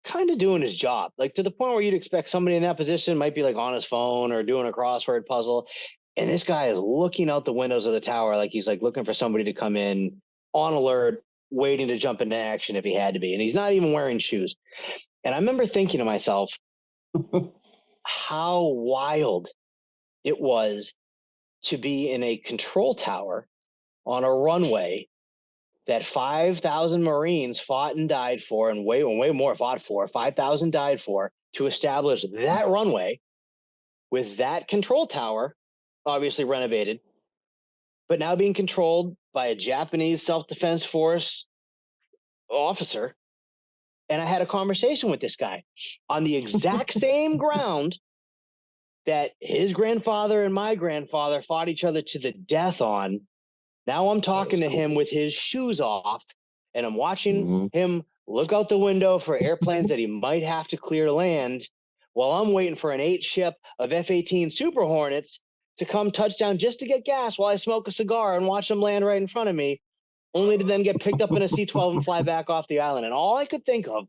kind of doing his job, like to the point where you'd expect somebody in that position might be like on his phone or doing a crossword puzzle. And this guy is looking out the windows of the tower like he's like looking for somebody to come in, on alert, waiting to jump into action if he had to be. And he's not even wearing shoes. And I remember thinking to myself, how wild it was to be in a control tower on a runway that 5,000 Marines fought and died for, and way more fought for, 5,000 died for, to establish that runway with that control tower, obviously renovated, but now being controlled by a Japanese self-defense force officer. And I had a conversation with this guy on the exact same ground that his grandfather and my grandfather fought each other to the death on. Now I'm talking to him with his shoes off, and I'm watching him look out the window for airplanes that he might have to clear to land while I'm waiting for an 8-ship of F-18 Super Hornets to come touchdown just to get gas while I smoke a cigar and watch them land right in front of me, only to then get picked up in a C-12 and fly back off the island. And all I could think of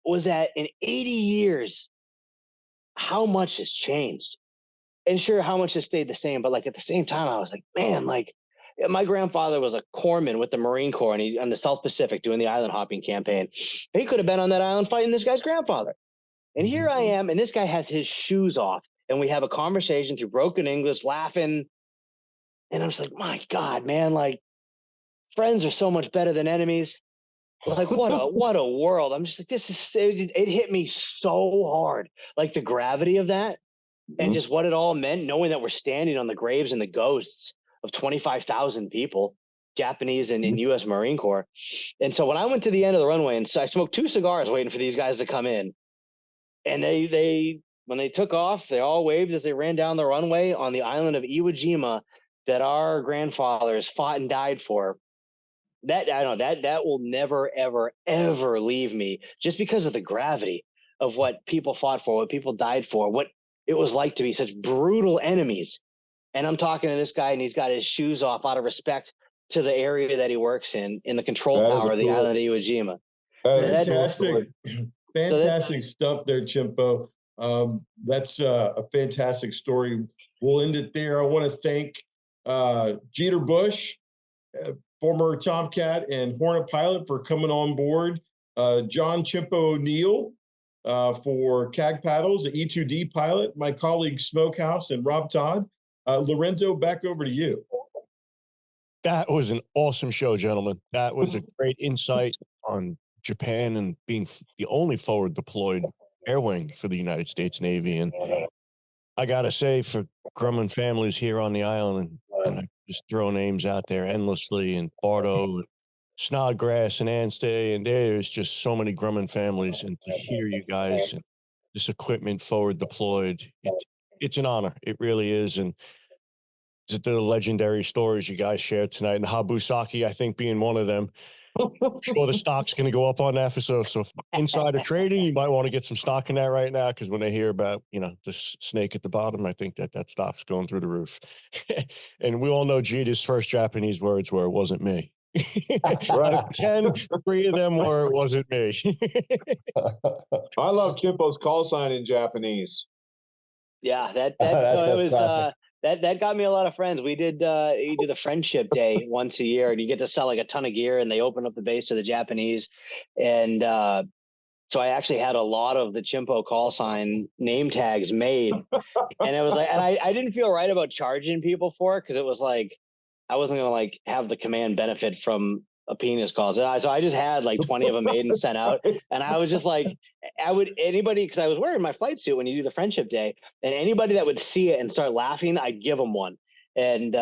was that in 80 years, how much has changed. And sure, how much has stayed the same, but like at the same time, I was like, man, like my grandfather was a corpsman with the Marine Corps and he on the South Pacific doing the island hopping campaign. He could have been on that island fighting this guy's grandfather. And here I am, and this guy has his shoes off, and we have a conversation through broken English, laughing. And I'm just like, my God, man, like friends are so much better than enemies. Like what a world. I'm just like, it hit me so hard. Like the gravity of that. And just what it all meant, knowing that we're standing on the graves and the ghosts of 25,000 people, Japanese and U.S. Marine Corps. And so when I went to the end of the runway, and so I smoked 2 cigars waiting for these guys to come in, and they when they took off, they all waved as they ran down the runway on the island of Iwo Jima that our grandfathers fought and died for. That I know that will never, ever, ever leave me, just because of the gravity of what people fought for, what people died for, what it was like to be such brutal enemies. And I'm talking to this guy and he's got his shoes off out of respect to the area that he works in the control That is tower of the cool. island of Iwo Jima. That is a cool Fantastic, story. fantastic stuff there, Chimpo. That's a fantastic story. We'll end it there. I want to thank Jeter Bush, former Tomcat and Hornet pilot, for coming on board. John Chimpo Oneill for CAG Paddles, the E2D pilot. My colleague Smokehouse and Rob Todd. Lorenzo, back over to you. That was an awesome show, gentlemen. That was a great insight on Japan and being the only forward deployed airwing for the United States Navy. And I gotta say, for Grumman families here on the island, and I just throw names out there endlessly, and Bardo, Snodgrass, and Anstey, and there's just so many Grumman families. And to hear you guys and this equipment forward deployed, it's an honor. It really is. And the legendary stories you guys shared tonight, and Habusaki, I think, being one of them. I'm sure the stock's going to go up on that. So insider trading, you might want to get some stock in that right now, because when they hear about, the snake at the bottom, I think that stock's going through the roof. And we all know Jeter's first Japanese words were, "It wasn't me." Right. 10, 3 of them were, "It wasn't me." I love Chimpo's call sign in Japanese. Yeah, so it was classic. that got me a lot of friends. We did you do the friendship day once a year, and you get to sell like a ton of gear, and they open up the base to the Japanese. And so I actually had a lot of the Chimpo call sign name tags made. And it was like, and I didn't feel right about charging people for it, because it was like I wasn't gonna like have the command benefit from a penis call. So I just had like 20 of them made and sent out. And I was just like, because I was wearing my flight suit when you do the friendship day, and anybody that would see it and start laughing, I'd give them one. And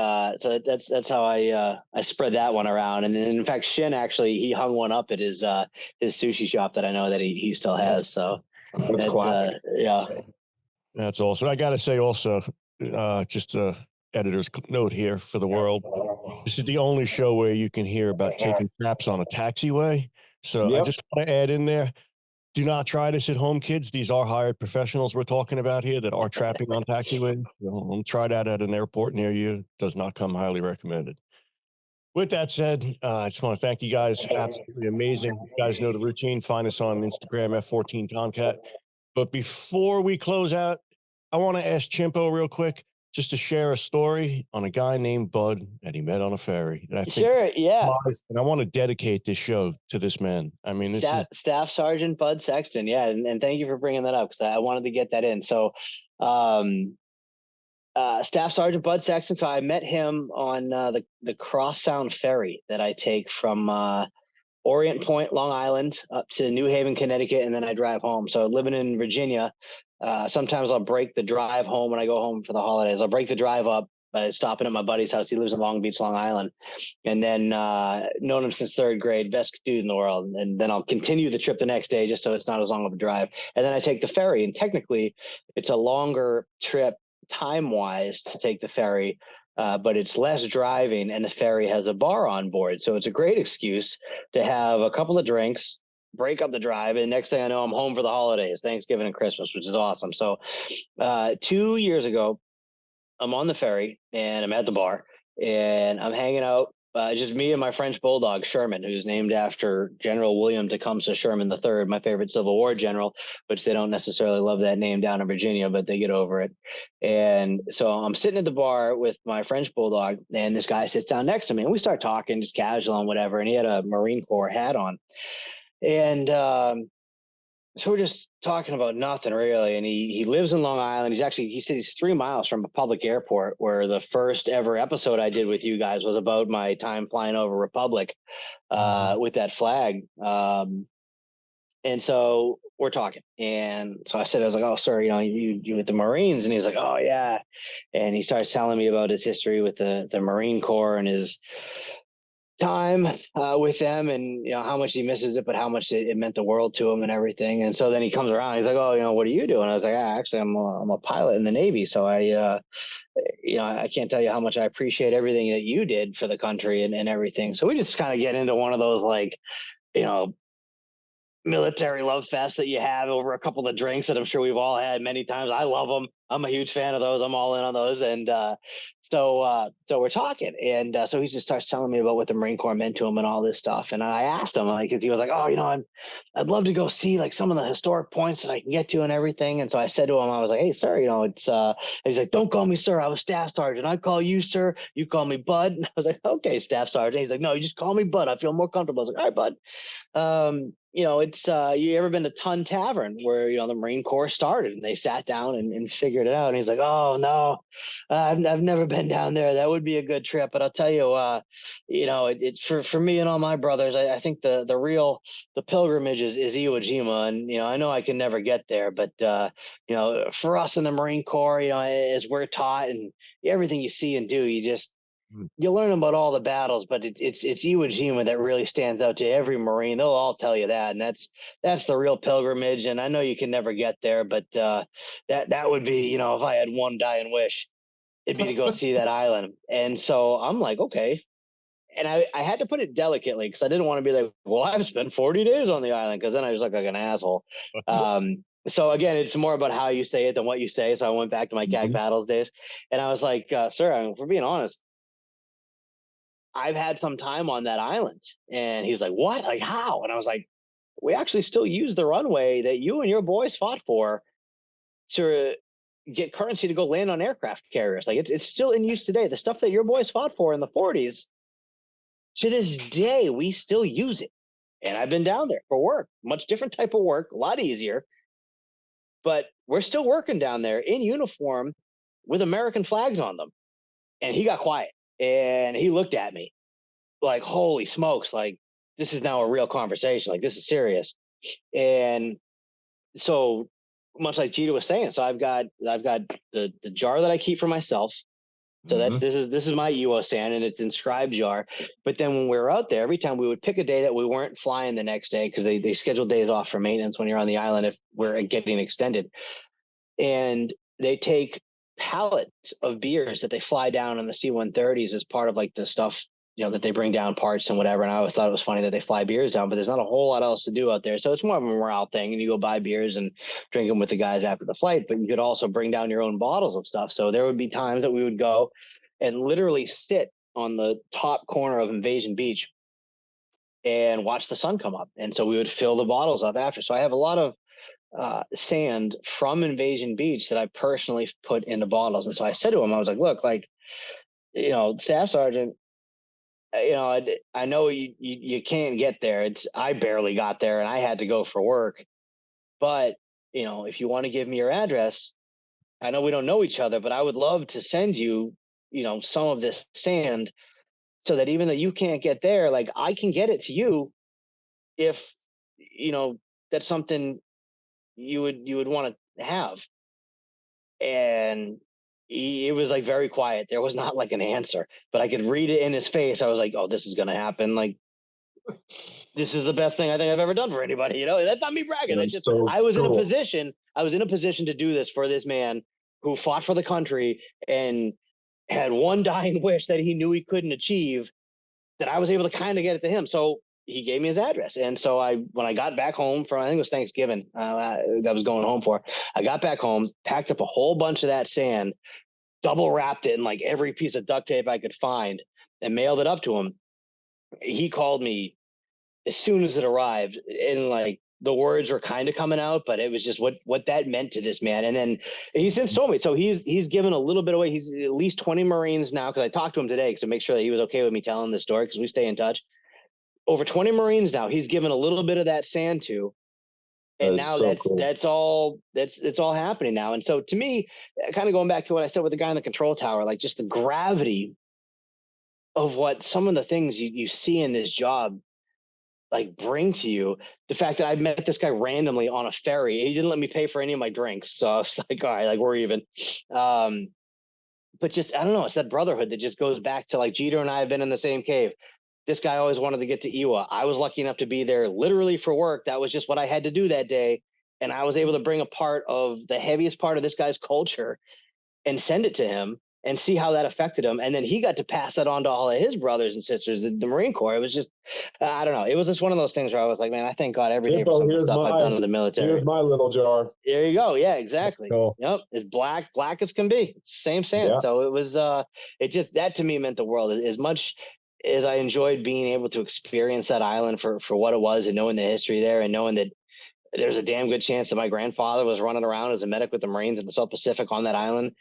so that's how I spread that one around. And then, in fact, Shin actually, he hung one up at his sushi shop that I know that he still has. So That's classic. Yeah. That's awesome. I got to say also, just a editor's note here for the world. This is the only show where you can hear about taking naps on a taxiway. So I just want to add in there, do not try this at home, kids. These are hired professionals we're talking about here that are trapping on taxiways. Don't try that at an airport near you. Does not come highly recommended. With that said, I just want to thank you guys. Absolutely amazing. You guys know the routine. Find us on Instagram, F14 Tomcat. But before we close out, I want to ask Chimpo real quick, just to share a story on a guy named Bud that he met on a ferry. And I think, Sure, yeah. and I want to dedicate this show to this man. I mean, this is Staff Sergeant Bud Sexton, yeah, and thank you for bringing that up, because I wanted to get that in. So, Staff Sergeant Bud Sexton. So I met him on the Crosstown ferry that I take from Orient Point, Long Island, up to New Haven, Connecticut, and then I drive home. So living in Virginia, sometimes I'll break the drive home when I go home for the holidays. I'll break the drive up by stopping at my buddy's house. He lives in Long Beach, Long Island, and then known him since 3rd grade, best dude in the world. And then I'll continue the trip the next day, just so it's not as long of a drive. And then I take the ferry, and technically it's a longer trip time-wise to take the ferry, but it's less driving, and the ferry has a bar on board. So it's a great excuse to have a couple of drinks, break up the drive, and next thing I know, I'm home for the holidays, Thanksgiving and Christmas, which is awesome. So 2 years ago, I'm on the ferry, and I'm at the bar, and I'm hanging out, just me and my French bulldog, Sherman, who's named after General William Tecumseh Sherman III, my favorite Civil War general, which they don't necessarily love that name down in Virginia, but they get over it. And so I'm sitting at the bar with my French bulldog, and this guy sits down next to me, and we start talking just casual and whatever, and he had a Marine Corps hat on. And so we're just talking about nothing really. And he lives in Long Island. He said he's 3 miles from a public airport, where the first ever episode I did with you guys was about my time flying over Republic with that flag. And so we're talking. And so I was like, "Oh, sir, you with the Marines?" And he's like, "Oh yeah." And he starts telling me about his history with the Marine Corps and his time with them, and how much he misses it, but how much it meant the world to him and everything. And so then he comes around, he's like, "Oh, what do you do?" And I was like, "Actually, I'm a pilot in the Navy, so I can't tell you how much I appreciate everything that you did for the country and everything." So we just kind of get into one of those, like, military love fest that you have over a couple of drinks that I'm sure we've all had many times. I love them. I'm a huge fan of those. I'm all in on those. And so we're talking, and so he just starts telling me about what the Marine Corps meant to him and all this stuff. And I asked him, like, 'cause he was like, "Oh, I'd love to go see like some of the historic points that I can get to and everything." And so I said to him, I was like, "Hey, sir, it's." He's like, "Don't call me sir. I was staff sergeant. I call you sir. You call me bud." And I was like, "Okay, staff sergeant." He's like, "No, you just call me bud. I feel more comfortable." I was like, "All right, bud." It's you ever been to Ton Tavern where the Marine Corps started and they sat down and figured it out? And he's like, "Oh no, I've never been down there. That would be a good trip." But I'll tell you, it's for me and all my brothers. I think the pilgrimage is Iwo Jima, and I know I can never get there, but for us in the Marine Corps, as we're taught and everything you see and do, you learn about all the battles, but it's Iwo Jima that really stands out to every Marine. They'll all tell you that, and that's the real pilgrimage. And I know you can never get there, but that would be, if I had one dying wish, it'd be to go see that island. And so I'm like, okay. And I had to put it delicately because I didn't want to be like, well, I've spent 40 days on the island, because then I just look like an asshole. So again, it's more about how you say it than what you say. So I went back to my CAG battles days, and I was like, sir, for being honest, I've had some time on that island. And he's like, "What? Like how?" And I was like, "We actually still use the runway that you and your boys fought for to get currency to go land on aircraft carriers. Like it's still in use today. The stuff that your boys fought for in the 40s, to this day, we still use it." And I've been down there for work, much different type of work, a lot easier. But we're still working down there in uniform with American flags on them. And he got quiet and he looked at me like, holy smokes, like this is now a real conversation, like this is serious. And so much like Jeter was saying, so I've got the jar that I keep for myself. So this is my UO stand, and it's inscribed jar. But then when we were out there, every time we would pick a day that we weren't flying the next day, because they schedule days off for maintenance when you're on the island if we're getting extended. And they take pallets of beers that they fly down on the C-130s as part of like the stuff, that they bring down, parts and whatever. And I always thought it was funny that they fly beers down, but there's not a whole lot else to do out there. So it's more of a morale thing. And you go buy beers and drink them with the guys after the flight, but you could also bring down your own bottles of stuff. So there would be times that we would go and literally sit on the top corner of Invasion Beach and watch the sun come up. And so we would fill the bottles up after. So I have a lot of sand from Invasion Beach that I personally put into bottles. And so I said to him, I was like, "Look, like, Staff Sergeant, I know you can't get there. I barely got there and I had to go for work. But, if you want to give me your address, I know we don't know each other, but I would love to send you, some of this sand so that even though you can't get there, like I can get it to you if, that's something you would want to have." And it was like very quiet. There was not like an answer, but I could read it in his face. I was like, "Oh, this is going to happen. Like, this is the best thing I think I've ever done for anybody." That's not me bragging. That's just, So I was cool. I was in a position to do this for this man who fought for the country and had one dying wish that he knew he couldn't achieve, that I was able to kind of get it to him. So he gave me his address. And so when I got back home from, I think it was Thanksgiving, I was going home for, I got back home, packed up a whole bunch of that sand, double wrapped it in like every piece of duct tape I could find, and mailed it up to him. He called me as soon as it arrived, and like the words were kind of coming out, but it was just what that meant to this man. And then he since told me, so he's given a little bit away. He's at least 20 Marines now, because I talked to him today to make sure that he was okay with me telling this story, because we stay in touch. Over 20 Marines now he's given a little bit of that sand to. And now it's all happening now. And so to me, kind of going back to what I said with the guy in the control tower, like just the gravity of what some of the things you see in this job like bring to you. The fact that I met this guy randomly on a ferry, he didn't let me pay for any of my drinks, so I was like, all right, like we're even. But just, I don't know, it's that brotherhood that just goes back to like Jeter and I have been in the same cave. This guy always wanted to get to Iwo. I was lucky enough to be there literally for work. That was just what I had to do that day. And I was able to bring a part of the heaviest part of this guy's culture and send it to him. and see how that affected him. And then he got to pass that on to all of his brothers and sisters in the Marine Corps. It was just, I don't know. It was just one of those things where I was like, man, I thank God every day for some of the stuff I've done in the military. Here's my little jar. There you go. Yeah, exactly. Cool. Yep. It's black as can be. It's same sand. Yeah. So it was, it just, that to me meant the world. As much as I enjoyed being able to experience that island for what it was, and knowing the history there, and knowing that there's a damn good chance that my grandfather was running around as a medic with the Marines in the South Pacific on that island,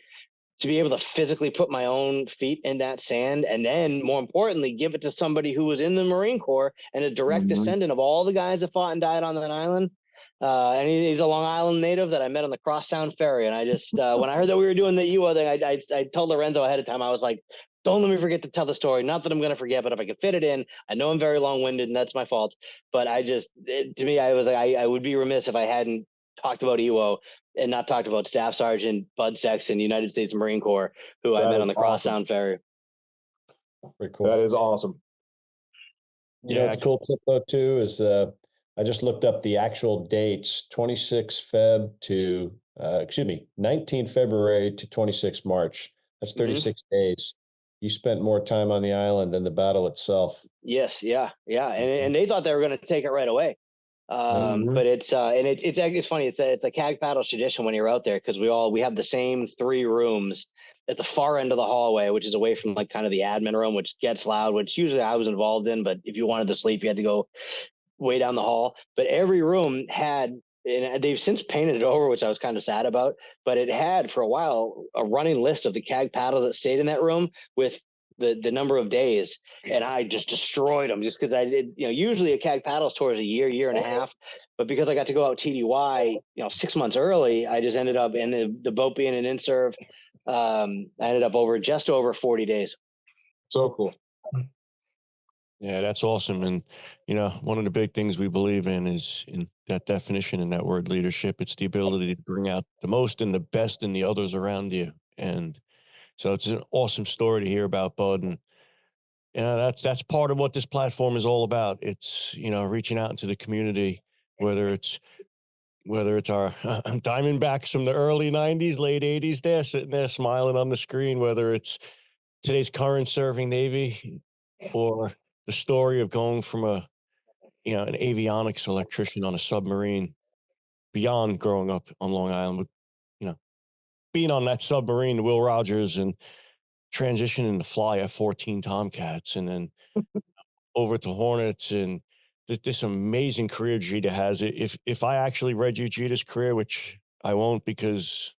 to be able to physically put my own feet in that sand, and then more importantly, give it to somebody who was in the Marine Corps and a direct descendant of all the guys that fought and died on that island. And he's a Long Island native that I met on the Crosstown Ferry. And I just, when I heard that we were doing the IWO thing, I told Lorenzo ahead of time, I was like, don't let me forget to tell the story. Not that I'm going to forget, but if I could fit it in, I know I'm very long-winded and that's my fault. But to me, I was like, I would be remiss if I hadn't talked about IWO and not talked about Staff Sergeant Bud Sexton, United States Marine Corps, who I met on the Crosstown Ferry. Pretty cool. That is awesome. You know, what's cool tip though too is I just looked up the actual dates, 26 Feb to 19 February to 26 March. That's 36 days. You spent more time on the island than the battle itself. Yes, yeah. And they thought they were going to take it right away. But it's funny. It's a CAG paddle tradition when you're out there, because we have the same 3 rooms at the far end of the hallway, which is away from like kind of the admin room, which gets loud, which usually I was involved in. But if you wanted to sleep, you had to go way down the hall. But every room had, and they've since painted it over, which I was kind of sad about, but it had for a while a running list of the CAG paddles that stayed in that room with the number of days, and I just destroyed them just because I did, usually a CAG paddles tour is a year and a half, but because I got to go out TDY, 6 months early, I just ended up in the boat being an in-serve. I ended up just over 40 days. So cool. Yeah, that's awesome. And, one of the big things we believe in is in that definition and that word leadership. It's the ability to bring out the most and the best in the others around you. And so it's an awesome story to hear about, Bud. And that's part of what this platform is all about. It's, reaching out into the community, whether it's our Diamondbacks from the early 90s, late 80s there, sitting there smiling on the screen, whether it's today's current serving Navy, or the story of going from an avionics electrician on a submarine, beyond growing up on Long Island with, being on that submarine, Will Rogers, and transitioning to fly F-14 Tomcats, and then over to Hornets, and this amazing career Jeter has. If I actually read you Jeter's career, which I won't, because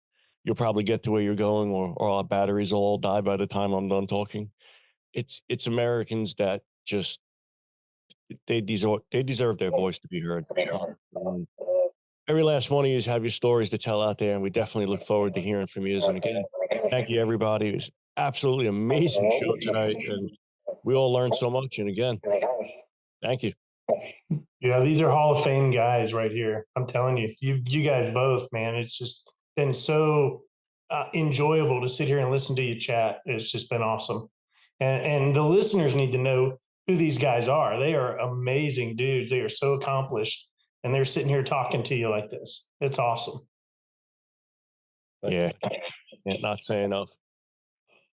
you'll probably get to where you're going, or our batteries will all die by the time I'm done talking. It's Americans that just they deserve their voice to be heard. Every last one of you have your stories to tell out there, and we definitely look forward to hearing from you. And again, thank you, everybody. It was absolutely amazing show tonight, and we all learned so much. And again, thank you. Yeah, these are Hall of Fame guys right here. I'm telling you, you guys both, man. It's just been so enjoyable to sit here and listen to you chat. It's just been awesome. And the listeners need to know who these guys are. They are amazing dudes. They are so accomplished, and they're sitting here talking to you like this. It's awesome. Yeah, not saying enough.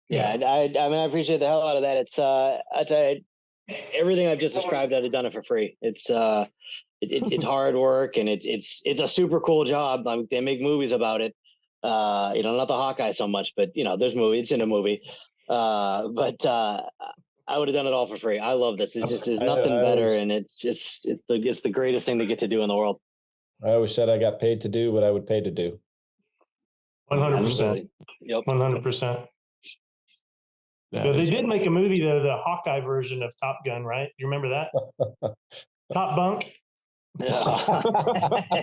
Yeah, I mean, I appreciate the hell out of that. It's I tell you, everything I've just described, I'd have done it for free. It's hard work, and it's a super cool job. I mean, they make movies about it. Not the Hawkeye so much, but there's movies. It's in a movie. But I would have done it all for free. I love this. There's nothing better, and it's the greatest thing to get to do in the world. I always said I got paid to do what I would pay to do. 100%. Yep. 100%. They did make a movie though, the Hawkeye version of Top Gun, right? You remember that? Top Bunk.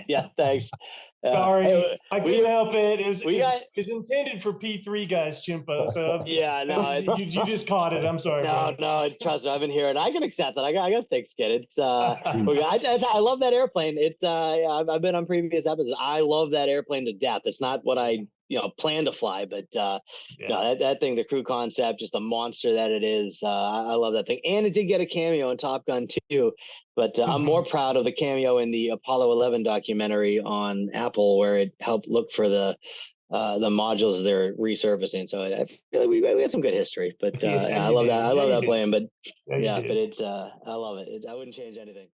Yeah, thanks. Sorry, I couldn't help it. It was intended for P3 guys, CHIMPO. So yeah, no, you just caught it. I'm sorry. No, trust me, I've been here, and I can accept that. I got thick skin. It's I love that airplane. It's I've been on previous episodes. I love that airplane to death. It's not what I plan to fly, but no, that thing, the crew concept, just the monster that it is. I love that thing, and it did get a cameo in Top Gun too. But I'm more proud of the cameo in the Apollo 11 documentary on Apple, where it helped look for the the modules they're resurfacing. So I feel like we had some good history. But Yeah, I you love did. that. I Yeah, love you that did. plane. But Yeah, you yeah, did. but it's I love it. I wouldn't change anything.